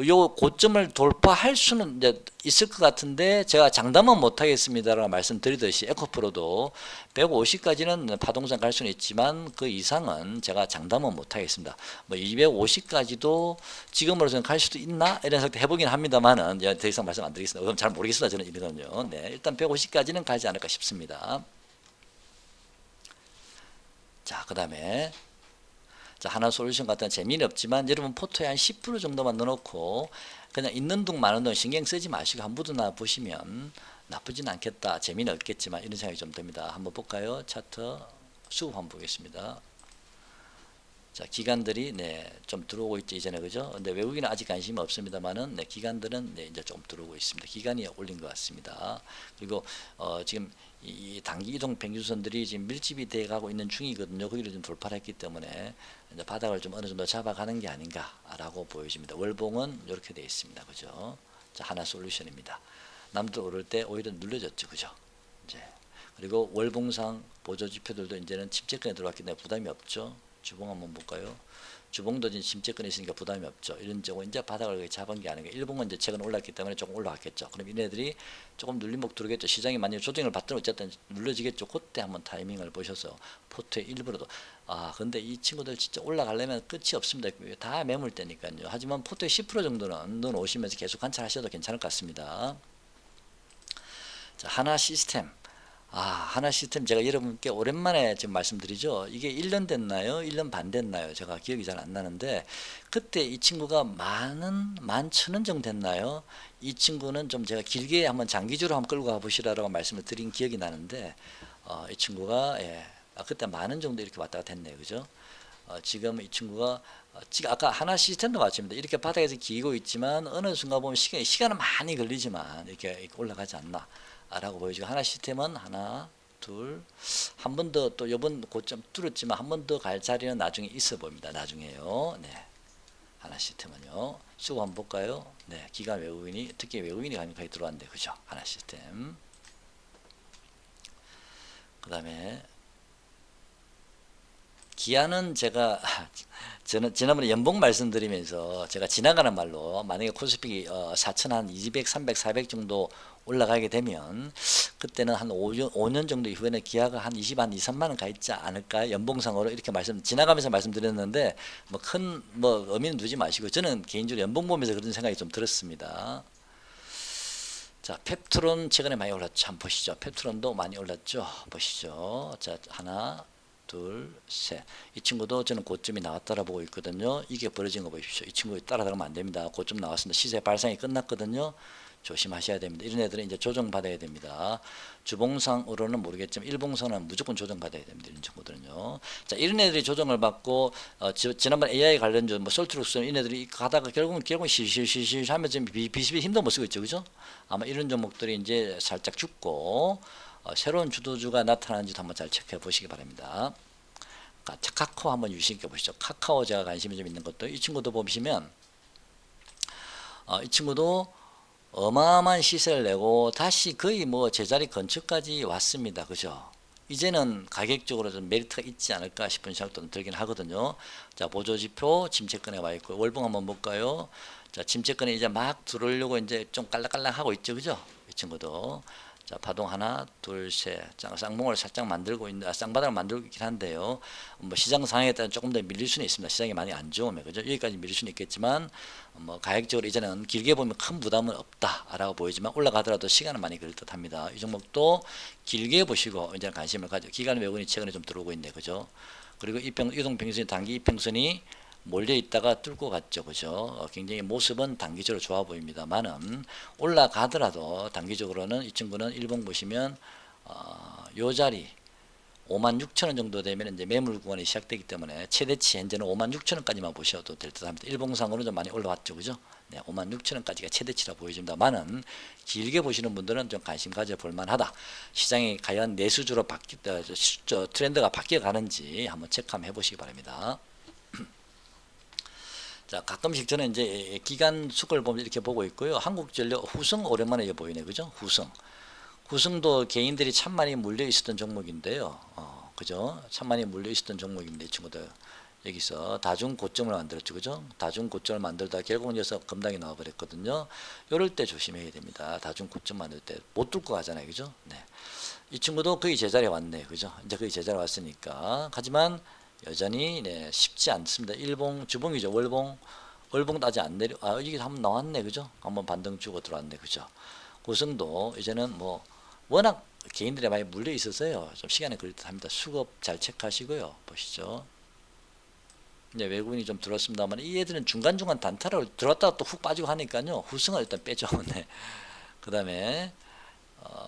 요 고점을 돌파할 수는 이제 있을 것 같은데 제가 장담은 못 하겠습니다라고 말씀드리듯이 에코프로도 150까지는 파동상 갈 수는 있지만 그 이상은 제가 장담은 못 하겠습니다. 뭐 250까지도 지금으로서는 갈 수도 있나 이런 생각 해보긴 합니다만은 더 이상 말씀 안 드리겠습니다. 그럼 잘 모르겠습니다. 저는 이거는요. 네, 일단 150까지는 가지 않을까 싶습니다. 자, 그 다음에 자, 하나솔루션 같은 재미는 없지만 여러분 포토에 한 10% 정도만 넣어놓고 그냥 있는 둥 마는 둥 신경 쓰지 마시고 한 묻어나 보시면 나쁘진 않겠다. 재미는 없겠지만 이런 생각이 좀 듭니다. 한번 볼까요? 차트 수급 한번 보겠습니다. 자, 기관들이 좀 들어오고 있죠 이제는. 그죠? 근데 외국인은 아직 관심이 없습니다만은 기관들은 이제 좀 들어오고 있습니다. 기관이 올린 것 같습니다. 그리고 지금 이 단기 이동 평균선들이 지금 밀집이 돼 가고 있는 중이거든요. 거기를 좀 돌파를 했기 때문에 이제 바닥을 좀 어느 정도 잡아가는 게 아닌가라고 보여집니다. 월봉은 이렇게 되어 있습니다. 그죠? 자, 하나 솔루션입니다. 남들 오를 때 오히려 눌려졌죠. 그죠? 이제 그리고 월봉상 보조 지표들도 이제는 침체권에 들어왔기 때문에 부담이 없죠. 주봉 한번 볼까요? 주봉도 지금 침체권에 있으니까 부담이 없죠. 이런 쪽은 이제 바닥을 잡은 게 아닌가. 일봉은 이제 최근 올랐기 때문에 조금 올라왔겠죠. 그럼 이네들이 조금 눌림목 들어오겠죠. 시장이 만약에 조정을 받더라도 어쨌든 눌러지겠죠. 그때 한번 타이밍을 보셔서 포트의 일부러도 근데 이 친구들 진짜 올라가려면 끝이 없습니다. 다 매물대니까요. 하지만 포트의 10% 정도는 넣어 놓으시면서 계속 관찰하셔도 괜찮을 것 같습니다. 자, 하나 시스템. 하나 시스템 제가 여러분께 오랜만에 지금 말씀드리죠. 이게 1년 됐나요? 1년 반 됐나요? 제가 기억이 잘 안 나는데 그때 이 친구가 11,000원 정도 됐나요? 이 친구는 좀 제가 길게 한번 장기주로 한번 끌고 가보시라고 말씀을 드린 기억이 나는데 이 친구가 그때 10,000원 정도 이렇게 왔다 갔다 했네요. 그죠? 지금 이 친구가 지금 아까 하나 시스템도 마찬가지입니다. 이렇게 바닥에서 기고 있지만 어느 순간 보면 시간은 많이 걸리지만 이렇게 올라가지 않나 라고 보여지고 하나 시스템은 하나 둘 한 번 더 또 요번 고점 뚫었지만 한 번 더 갈 자리는 나중에 있어 보입니다. 나중에요. 네. 하나 시스템은요. 수고 한번 볼까요? 네. 기관 외국인이 특히 외국인이 가까이 들어왔는데 그죠? 하나 시스템. 그 다음에 기아는 제가 저는 지난번에 연봉 말씀드리면서 제가 지나가는 말로 만약에 코스픽이 4천 한 200, 300, 400 정도 올라가게 되면 그때는 한 5년 정도 이후에는 기아가 한 20, 한 2, 3만 원 가 있지 않을까 연봉상으로 이렇게 지나가면서 말씀드렸는데 뭐 큰 의미는 두지 마시고 저는 개인적으로 연봉 보면서 그런 생각이 좀 들었습니다. 자, 펩트론 최근에 많이 올랐죠. 한번 보시죠. 펩트론도 많이 올랐죠. 보시죠. 자, 하나 둘, 셋. 이 친구도 저는 고점이 나왔다라 보고 있거든요. 이게 벌어진 거 보십시오. 이 친구 따라가면 안 됩니다. 고점 나왔습니다. 시세 발상이 끝났거든요. 조심하셔야 됩니다. 이런 애들은 이제 조정받아야 됩니다. 주봉상으로는 모르겠지만 일봉선은 무조건 조정받아야 됩니다. 이런 친구들은요. 자, 이런 애들이 조정을 받고 지난번 AI 관련주 뭐 솔트룩스 이런 애들이 가다가 결국은 실실실실 하면서 비시비 힘도 못 쓰고 있죠. 그죠? 아마 이런 종목들이 이제 살짝 죽고 새로운 주도주가 나타나는지도 한번 잘 체크해 보시기 바랍니다. 카카오 한번 유심 있게 보시죠. 카카오 제가 관심이 좀 있는 것도 이 친구도 보시면 이 친구도 어마어마한 시세를 내고 다시 거의 뭐 제자리 근처까지 왔습니다. 그죠? 이제는 가격적으로 좀 메리트가 있지 않을까 싶은 생각도 들긴 하거든요. 자, 보조지표 침체권에 와 있고 월봉 한번 볼까요? 자, 침체권에 이제 막 들어오려고 이제 좀 깔랑깔랑 하고 있죠. 그죠? 이 친구도. 자, 파동 하나, 둘, 셋. 쌍봉을 살짝 만들고 있는, 쌍바닥을 만들고 있긴 한데요. 뭐 시장 상황에 따라 조금 더 밀릴 수는 있습니다. 시장이 많이 안 좋으면, 그죠? 여기까지 밀릴 수는 있겠지만, 뭐 가격적으로 이제는 길게 보면 큰 부담은 없다라고 보이지만 올라가더라도 시간은 많이 걸릴 듯합니다. 이 종목도 길게 보시고 이제 관심을 가져. 기관 외국인이 최근에 좀 들어오고 있네, 그죠? 그리고 이동평균선이 단기 이평선이 몰려 있다가 뚫고 갔죠, 그죠? 굉장히 모습은 단기적으로 좋아 보입니다만은 올라가더라도 단기적으로는 이 친구는 일봉 보시면 요 자리 56,000원 정도 되면 이제 매물 구간이 시작되기 때문에 최대치 현재는 56,000원까지만 보셔도 될 듯합니다. 일봉상으로는 좀 많이 올라왔죠, 그죠? 네, 56,000원까지가 최대치라 보여집니다만은 길게 보시는 분들은 좀 관심 가져 볼 만하다. 시장이 과연 내수주로 트렌드가 바뀌어 가는지 한번 체크 한번 해보시기 바랍니다. 자, 가끔씩 저는 이제 기간 수급을 보면 이렇게 보고 있고요. 한국전력 후승 오랜만에 보이네, 그죠? 후승도 개인들이 참 많이 물려 있었던 종목인데요. 그죠? 참 많이 물려 있었던 종목인데 이 친구들 여기서 다중 고점을 만들었죠, 그죠? 다중 고점을 만들다 결국은 여기서 급락이 나와버렸거든요. 이럴 때 조심해야 됩니다. 다중 고점 만들 때 못 뚫고 가잖아요, 그죠? 네. 이 친구도 거의 제자리에 왔네, 그죠? 이제 거의 제자리에 왔으니까. 하지만 여전히 네, 쉽지 않습니다. 일봉 주봉이죠. 월봉도 아직 안 내려. 이게 한번 나왔네, 그죠? 한번 반등 주고 들어왔네, 그죠? 고성도 이제는 뭐 워낙 개인들이 많이 물려 있어서요. 좀 시간이 걸릴 듯합니다. 수급 잘 체크하시고요. 보시죠. 이제 외국인이 좀 들었습니다만 이 애들은 중간중간 단타로 들었다가 또 훅 빠지고 하니까요. 후승을 일단 빼죠. 네. 그다음에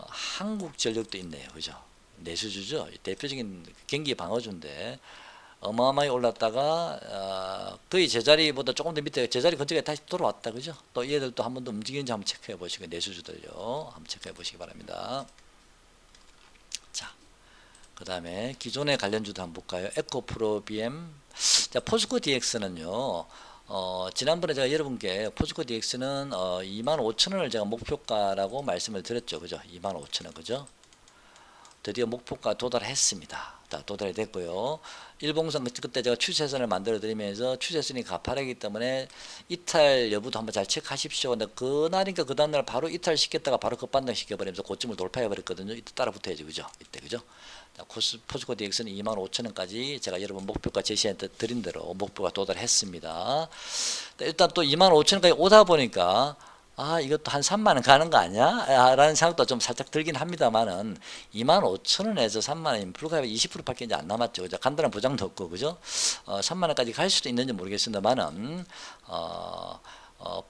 한국전력도 있네요, 그죠? 내수주죠. 대표적인 경기 방어주인데. 어마어마하게 올랐다가 거의 제자리보다 조금 더 밑에 제자리 근처에 다시 돌아왔다, 그죠? 또 얘들도 한 번 더 움직이는지 한번 체크해 보시고 내수주들요 한번 체크해 보시기 바랍니다. 자, 그 다음에 기존의 관련주도 한번 볼까요? 에코프로 BM. 자, 포스코 DX는요. 지난번에 제가 여러분께 포스코 DX는 25,000원을 제가 목표가라고 말씀을 드렸죠, 그죠? 25,000원, 그죠? 드디어 목표가 도달했습니다. 도달이 됐고요. 일봉선 그때 제가 추세선을 만들어 드리면서 추세선이 가파르기 때문에 이탈 여부도 한번 잘 체크하십시오. 근데 그날인가 그 다음날 바로 이탈 시켰다가 바로 급반등 시켜버리면서 고점을 돌파해 버렸거든요. 이때 따라 붙어야지, 그죠? 이때, 그죠? 포스코 DX는 25,000원까지 제가 여러분 목표가 제시해 드린 대로 목표가 도달했습니다. 일단 또 25,000원까지 오다 보니까 이것도 한 3만원 가는 거 아니야? 라는 생각도 좀 살짝 들긴 합니다만은 25,000원에서 3만원 불과 20% 밖에 이제 안 남았죠. 그죠? 간단한 보장도 없고, 그죠? 3만원까지 갈 수도 있는지 모르겠습니다만은,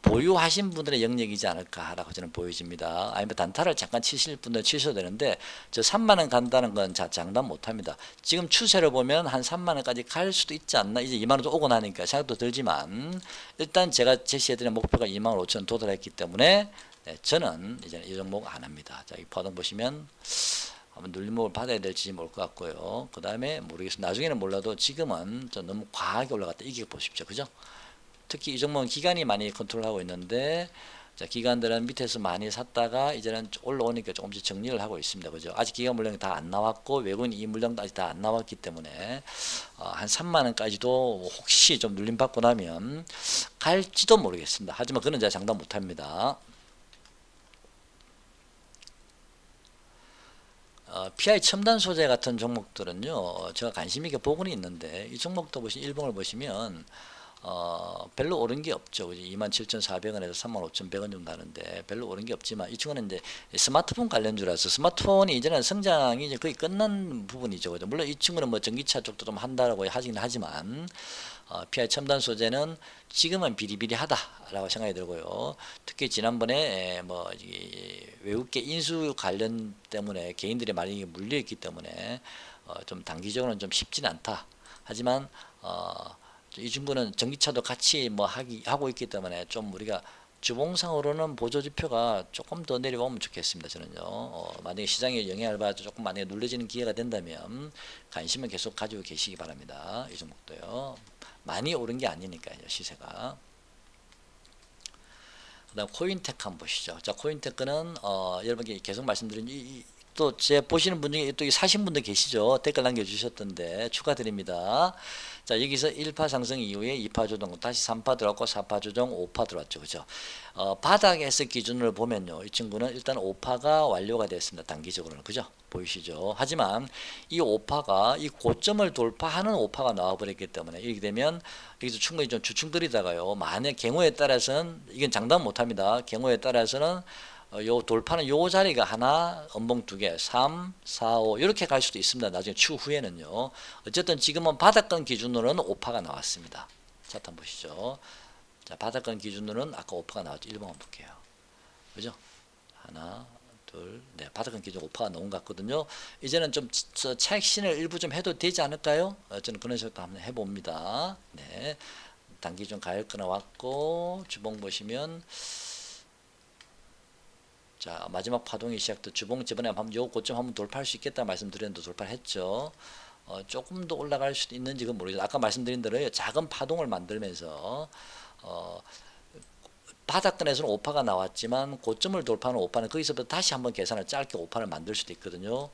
보유하신 분들의 영역이지 않을까라고 저는 보여집니다. 아니면 단타를 잠깐 치실 분들 치셔도 되는데, 저 3만원 간다는 건 장담 못 합니다. 지금 추세를 보면 한 3만원까지 갈 수도 있지 않나? 이제 2만원도 오고 나니까 생각도 들지만, 일단 제가 제시해드린 목표가 25,000원 도달했기 때문에, 네, 저는 이제 이 종목 안 합니다. 자, 이 파동 보시면, 한번 눌림목을 받아야 될지 모를 것 같고요. 그 다음에 모르겠습니다. 나중에는 몰라도 지금은 좀 너무 과하게 올라갔다. 이게 보십시오. 그죠? 특히 이 종목은 기관이 많이 컨트롤하고 있는데, 자, 기관들은 밑에서 많이 샀다가 이제는 올라오니까 조금씩 정리를 하고 있습니다. 그죠? 아직 기관 물량이 다 안 나왔고 외국인 이 물량도 아직 다 안 나왔기 때문에 한 3만원까지도 혹시 좀 눌림 받고 나면 갈지도 모르겠습니다. 하지만 그는 제가 장담 못 합니다. PI 첨단 소재 같은 종목들은요, 제가 관심 있게 보고는 있는데 이 종목도 일봉을 보시면 별로 오른 게 없죠. 27,400원에서 35,100원 정도 하는데 별로 오른 게 없지만 이 친구는 이제 스마트폰 관련주라서 스마트폰이 이제는 성장이 이제 거의 끝난 부분이죠. 그죠? 물론 이 친구는 뭐 전기차 쪽도 좀 한다라고 하긴 하지만 PI 첨단 소재는 지금은 비리비리하다라고 생각이 들고요. 특히 지난번에 뭐 외국계 인수 관련 때문에 개인들이 많이 물려있기 때문에 좀 단기적으로는 좀 쉽진 않다. 하지만 이 친구는 전기차도 같이 뭐 하고 있기 때문에 좀 우리가 주봉상으로는 보조지표가 조금 더 내려오면 좋겠습니다. 저는요. 만약에 시장에 영향을 받아 조금 만약에 눌려지는 기회가 된다면 관심은 계속 가지고 계시기 바랍니다. 이 종목도요. 많이 오른 게 아니니까요. 시세가. 그 다음 코인테크 한번 보시죠. 자, 코인테크는 여러분께 계속 말씀드린 또 제 보시는 분 중에 또 사신 분들 계시죠? 댓글 남겨주셨던데 축하드립니다. 자, 여기서 1파 상승 이후에 2파 조정, 다시 3파 들어왔고 4파 조정, 5파 들어왔죠. 그죠? 바닥에서 기준을 보면요. 이 친구는 일단 5파가 완료가 됐습니다. 단기적으로는. 그죠? 보이시죠? 하지만 이 5파가 이 고점을 돌파하는 5파가 나와버렸기 때문에 이렇게 되면 여기서 충분히 좀 주춤거리다가요. 만약 경우에 따라서는 이건 장담 못합니다. 경우에 따라서는 요 돌파는 요 자리가 하나, 음봉 두 개, 3, 4, 5 이렇게 갈 수도 있습니다. 나중에 추후에는요. 어쨌든 지금은 바닥권 기준으로는 5파가 나왔습니다. 차트 한번 보시죠. 자, 바닥권 기준으로는 아까 5파가 나왔죠. 1번 한번 볼게요. 그죠? 하나, 둘, 네, 바닥권 기준 5파가 나온 것 같거든요. 이제는 좀 차익 신을 일부 좀 해도 되지 않을까요? 저는 그런 식으로 한번 해봅니다. 네, 단기 좀 가격권 왔고 주봉 보시면. 자, 마지막 파동이 시작돼 주봉 저번에 요 고점 한번 돌파할 수 있겠다 말씀드렸는데 돌파를 했죠. 조금 더 올라갈 수도 있는지 그건 모르겠어요. 아까 말씀드린 대로 작은 파동을 만들면서 바닥권에서는 5파가 나왔지만 고점을 돌파하는 5파는 거기서부터 다시 한번 계산을 짧게 5파를 만들 수도 있거든요.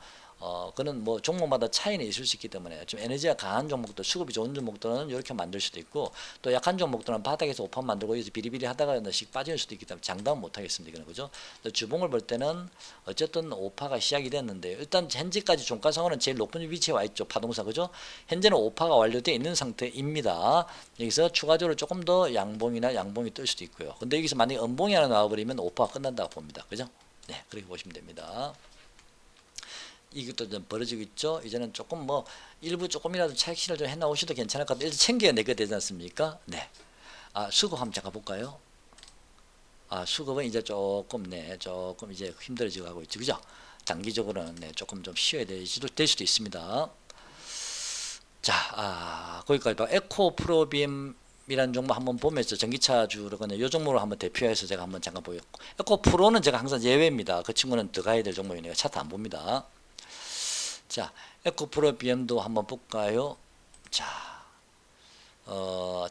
그는 뭐 종목마다 차이는 있을 수 있기 때문에 좀 에너지가 강한 종목들, 수급이 좋은 종목들은 이렇게 만들 수도 있고 또 약한 종목들은 바닥에서 5파 만들고 여기서 비리비리 하다가 하나씩 빠질 수도 있기 때문에 장담은 못 하겠습니다. 이거는 그죠? 주봉을 볼 때는 어쨌든 5파가 시작이 됐는데 일단 현재까지 종가상으로는 제일 높은 위치에 와 있죠. 파동사 그죠? 현재는 5파가 완료되어 있는 상태입니다. 여기서 추가적으로 조금 더 양봉이나 양봉이 뜰 수도 있고요. 근데 여기서 만약에 음봉이 하나 나와버리면 5파가 끝난다고 봅니다. 그죠? 네, 그렇게 보시면 됩니다. 이것도 좀 벌어지고 있죠. 이제는 조금 뭐 일부 조금이라도 차익 실을 좀 해나오셔도 괜찮을 것 같아요. 일단 챙겨내게 되지 않습니까? 네. 수급 한번 잠깐 볼까요? 수급은 이제 조금 조금 이제 힘들어지고 가고 있죠. 그죠? 단기적으로는 조금 좀 쉬어야 될 수도 있습니다. 자, 거기까지 봐. 에코프로빔 이라는 종목 한번 보면서 전기차주로 그냥 요 종목으로 한번 대표해서 제가 한번 잠깐 보였고 에코프로는 제가 항상 예외입니다. 그 친구는 들어가야 될 종목이니까 차트 안 봅니다. 자, 에코프로 BM도 한번 볼까요? 자,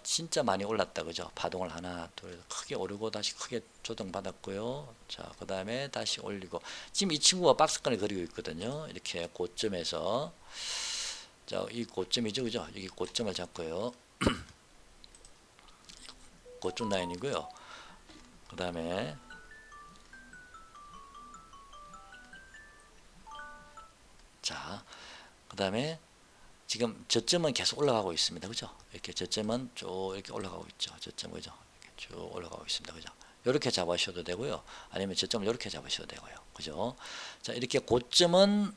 진짜 많이 올랐다, 그죠? 파동을 하나, 둘, 크게 오르고 다시 크게 조정받았고요. 자, 그 다음에 다시 올리고. 지금 이 친구가 박스권을 그리고 있거든요. 이렇게 고점에서. 자, 이 고점이죠, 그죠? 여기 고점을 잡고요. 고점 라인이고요. 그 다음에 자, 그 다음에 지금 저점은 계속 올라가고 있습니다. 그죠? 이렇게 저점은 쭉 이렇게 올라가고 있죠. 저점 그죠? 이렇게 쭉 올라가고 있습니다. 그죠? 이렇게 잡으셔도 되고요. 아니면 저점을 이렇게 잡으셔도 되고요. 그죠? 자, 이렇게 고점은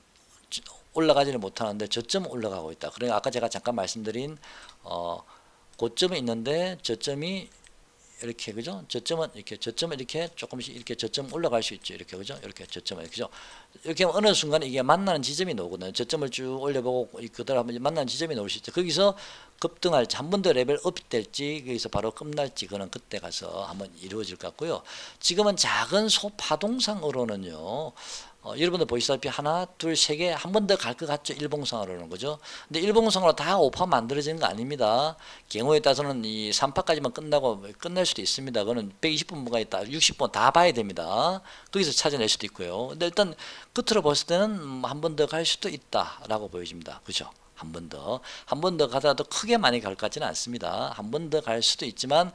올라가지를 못하는데 저점은 올라가고 있다. 그러니까 아까 제가 잠깐 말씀드린 고점이 있는데 저점이 이렇게 그죠? 저점은 이렇게 조금씩 이렇게 저점 올라갈 수 있죠. 이렇게 그죠? 이렇게 저점은 그죠? 이렇게 어느 순간에 이게 만나는 지점이 나오거든요. 저점을 쭉 올려보고 그대로 한번 만나는 지점이 나올 수 있죠. 거기서 급등할지 한 번 더 레벨 업 될지 거기서 바로 끝날지 그는 그때 가서 한번 이루어질 것 같고요. 지금은 작은 소파동상으로는요. 여러분들 보시다시피 하나, 둘, 세 개 한 번 더 갈 것 같죠? 일봉상으로는 그죠? 근데 일봉상으로 다 5파 만들어지는 거 아닙니다. 경우에 따라서는 이 3파까지만 끝나고 끝날 수도 있습니다. 그거는 120분가 있다, 60분 다 봐야 됩니다. 거기서 찾아낼 수도 있고요. 근데 일단 끝으로 봤을 때는 한 번 더 갈 수도 있다라고 보여집니다. 그죠? 한 번 더 가더라도 크게 많이 갈 것 같지는 않습니다. 한 번 더 갈 수도 있지만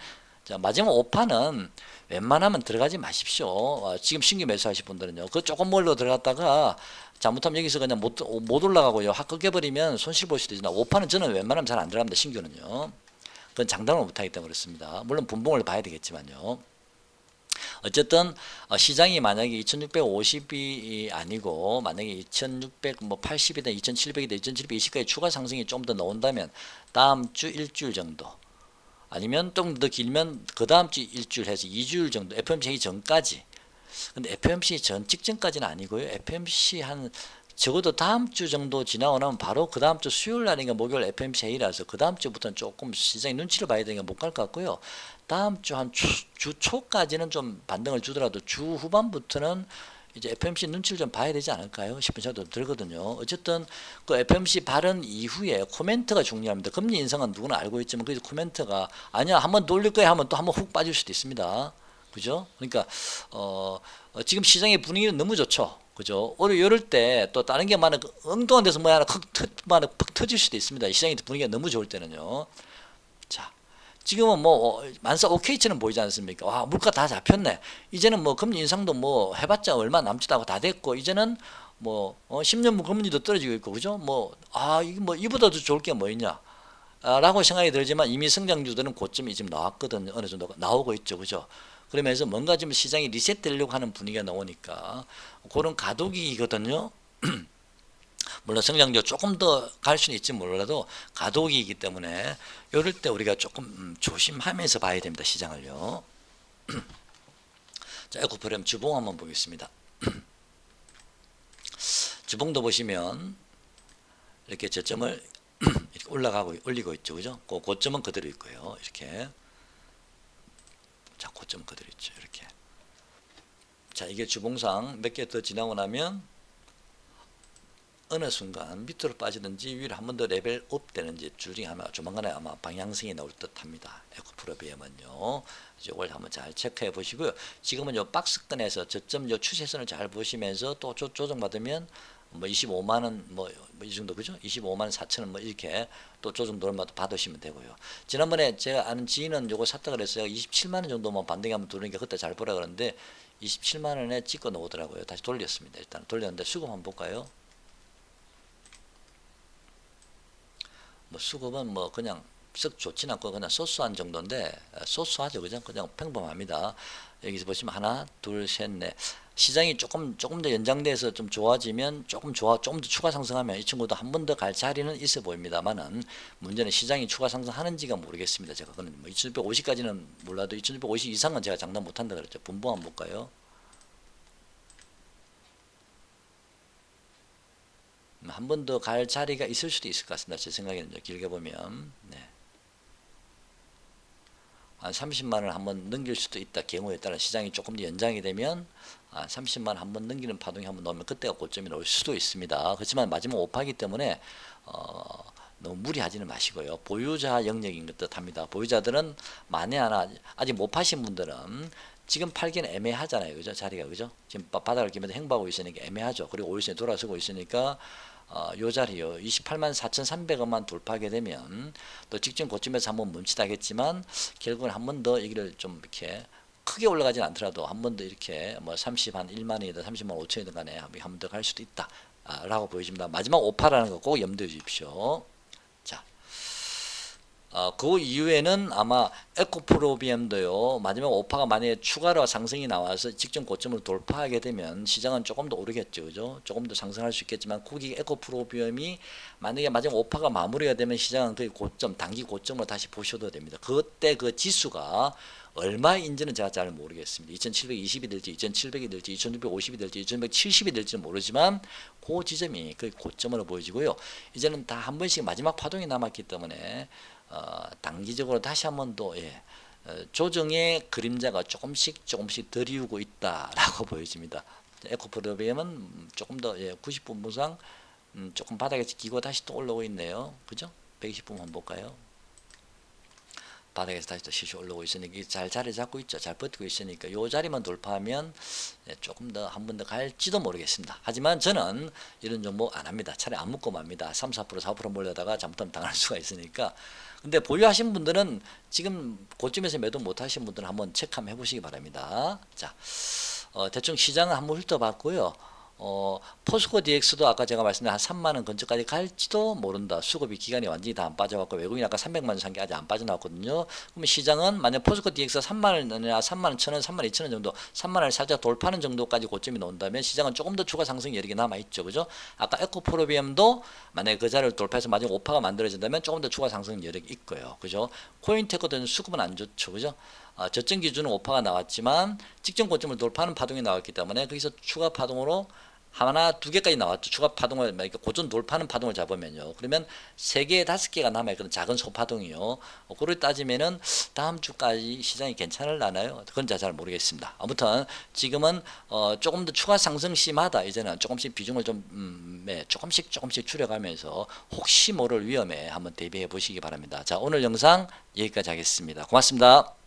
자, 마지막 5파는 웬만하면 들어가지 마십시오. 지금 신규 매수하실 분들은요. 그 조금 멀리 들어갔다가 잘못하면 여기서 그냥 못 올라가고요. 확 꺾여버리면 손실 볼 수도 있으나 5파는 저는 웬만하면 잘 안 들어갑니다. 신규는요. 그건 장담을 못하기 때문에 그렇습니다. 물론 분봉을 봐야 되겠지만요. 어쨌든 시장이 만약에 2650이 아니고 만약에 2680이다 2700이다 2720까지 추가 상승이 좀 더 나온다면 다음 주 일주일 정도 아니면 좀 더 길면 그 다음 주 일주일 해서 2주일 정도 FOMC 하기 전까지. 근데 FOMC 전 직전까지는 아니고요. FOMC 한 적어도 다음 주 정도 지나고 나면 바로 그 다음 주 수요일 날인가 목요일 FOMC 회의라서 그 다음 주부터는 조금 시장이 눈치를 봐야 되니까 못 갈 것 같고요. 다음 주 한 주 초까지는 좀 반등을 주더라도 주 후반부터는 이제 FOMC 눈치를 좀 봐야 되지 않을까요? 싶은 생각도 들거든요. 어쨌든 그 FOMC 발언 이후에 코멘트가 중요합니다. 금리 인상은 누구나 알고 있지만 거기서 코멘트가 아니야 한번 돌릴 거야 하면 또 한번 훅 빠질 수도 있습니다. 그죠? 그러니까 지금 시장의 분위기는 너무 좋죠. 그죠? 오히려 이럴 때 또 다른 게 많은 엉뚱한 데서 뭐 하나 팍 터질 수도 있습니다. 시장이 분위기가 너무 좋을 때는요. 자, 지금은 뭐 만사 오케이처럼 보이지 않습니까? 와, 물가 다 잡혔네. 이제는 뭐 금리 인상도 뭐 해봤자 얼마 남지도 않고 다 됐고, 이제는 뭐 10년물 금리도 떨어지고 있고, 그죠? 뭐 이게 뭐 이보다 더 좋을 게 뭐 있냐? 라고 생각이 들지만 이미 성장주들은 고점이 지금 나왔거든요. 어느 정도 나오고 있죠, 그죠? 그러면서 뭔가 좀 시장이 리셋되려고 하는 분위기가 나오니까 그런 가독이거든요. 물론 성장률 조금 더 갈 수는 있지 몰라도 가독이기 때문에 이럴 때 우리가 조금 조심하면서 봐야 됩니다. 시장을요. 자, 에코프렘 주봉 한번 보겠습니다. 주봉도 보시면 이렇게 저점을 이렇게 올리고 있죠, 그죠? 그 고점은 그대로 있고요. 이렇게 자, 고점 그대로 있죠, 이렇게. 자, 이게 주봉상 몇 개 더 지나고 나면 어느 순간 밑으로 빠지든지 위로 한 번 더 레벨업 되는지 둘 중에 하나 조만간에 아마 방향성이 나올 듯 합니다. 에코프로비엠은요. 이걸 한번 잘 체크해 보시고요. 지금은 요 박스권에서 저점 요 추세선을 잘 보시면서 또 조정받으면 뭐 25만원 뭐 이 정도 그죠? 25만 4천원 뭐 이렇게 또 조정 돌마다 받으시면 되고요. 지난번에 제가 아는 지인은 요거 샀다 그랬어요. 27만원 정도만 반등이 한번 들으니까 그때 잘 보라 그러는데 27만원에 찍어 놓으더라고요. 다시 돌렸습니다. 일단 돌렸는데 수급 한번 볼까요? 뭐 수급은 뭐 그냥 썩 좋진 않고 그냥 소소한 정도인데 소소하죠, 그죠? 그냥 평범합니다. 여기서 보시면 하나, 둘, 셋, 넷. 시장이 조금 더 연장돼서 좀 좋아지면 조금 더 추가 상승하면 이 친구도 한 번 더 갈 자리는 있어 보입니다만은 문제는 시장이 추가 상승하는지가 모르겠습니다. 제가 그는 뭐 2,650까지는 몰라도 2,650 이상은 제가 장담 못한다 그랬죠. 분봉 한번 볼까요? 한 번 더 갈 자리가 있을 수도 있을 것 같습니다. 제 생각에는 길게 보면 네. 한 30만 원을 한번 넘길 수도 있다. 경우에 따라 시장이 조금 더 연장이 되면 30만 원 한번 넘기는 파동이 한번 나오면 그때가 고점이 나올 수도 있습니다. 그렇지만 마지막 오파기 때문에 너무 무리하지는 마시고요. 보유자 영역인 것 듯합니다. 보유자들은 만에 하나 아직 못 파신 분들은 지금 팔기는 애매하잖아요, 그죠? 자리가 그죠? 지금 바닥을 기면서 행보하고 있으니까 애매하죠. 그리고 5일선에 돌아서고 있으니까 요 자리요 28만 4,300원만 돌파하게 되면 또 직전 고점에서 한번 멈칫하겠지만 결국은 한 번 더 여기를 좀 이렇게 크게 올라가진 않더라도 한 번 더 이렇게 뭐 30한 1만 원이든 30만 5천이든 간에 한 번 더 갈 수도 있다 라고 보여집니다. 마지막 오파라는 거 꼭 염두해 주십시오. 자, 그 이후에는 아마 에코프로비엠도요 마지막 오파가 만약에 추가로 상승이 나와서 직전 고점을 돌파하게 되면 시장은 조금 더 오르겠죠, 그죠? 조금 더 상승할 수 있겠지만 거기 에코프로비엠이 만약에 마지막 오파가 마무리가 되면 시장은 그 고점 단기 고점으로 다시 보셔도 됩니다. 그때 그 지수가 얼마인지는 제가 잘 모르겠습니다. 2720이 될지 2700이 될지 2650이 될지 2670이 될지는 모르지만 그 지점이 그 고점으로 보여지고요. 이제는 다 한 번씩 마지막 파동이 남았기 때문에 단기적으로 다시 한번 또 조정의 그림자가 조금씩 드리우고 있다라고 보여집니다. 에코프로비엠은 조금 더 90분 분상 조금 바닥에서 기고 다시 또 올라오고 있네요. 그죠? 120분 한번 볼까요? 바닥에서 다시 또 실시 올라오고 있으니까 잘 자리 잡고 있죠. 잘 버티고 있으니까 이 자리만 돌파하면 조금 더 한 번 더 갈지도 모르겠습니다. 하지만 저는 이런 종목 안 합니다. 차라리 안 묶고 맙니다. 3, 4%, 4% 몰려다가 잘못하면 당할 수가 있으니까. 근데 보유하신 분들은 지금 고점에서 매도 못 하신 분들은 한번 체크 한번 해보시기 바랍니다. 자, 대충 시장을 한번 훑어봤고요. 포스코 DX도 아까 제가 말씀드린 한 3만원 근처까지 갈지도 모른다. 수급이 기간이 완전히 다 안 빠져갖고 외국인 아까 300만원 산 게 아직 안 빠져나왔거든요. 그러면 시장은 만약 포스코 DX가 3만원이나 3만 1천원, 3만 2천원 정도 3만원을 살짝 돌파하는 정도까지 고점이 나온다면 시장은 조금 더 추가 상승 여력이 남아있죠. 그죠? 아까 에코프로비엠도 만약에 그 자리를 돌파해서 마지막 오파가 만들어진다면 조금 더 추가 상승 여력이 있고요. 그죠? 코인테크는 수급은 안 좋죠. 그죠? 저점 기준은 오파가 나왔지만 직전 고점을 돌파하는 파동이 나왔기 때문에 거기서 추가 파동으로 하나, 두 개까지 나왔죠. 추가 파동을, 고점 돌파하는 파동을 잡으면요. 그러면 3개, 5개가 남아있거든. 작은 소파동이요. 그걸 따지면은 다음 주까지 시장이 괜찮을라나요? 그건 잘 모르겠습니다. 아무튼 지금은 조금 더 추가 상승 심하다. 이제는 조금씩 비중을 좀 조금씩 줄여가면서 혹시 모를 위험에 한번 대비해 보시기 바랍니다. 자, 오늘 영상 여기까지 하겠습니다. 고맙습니다.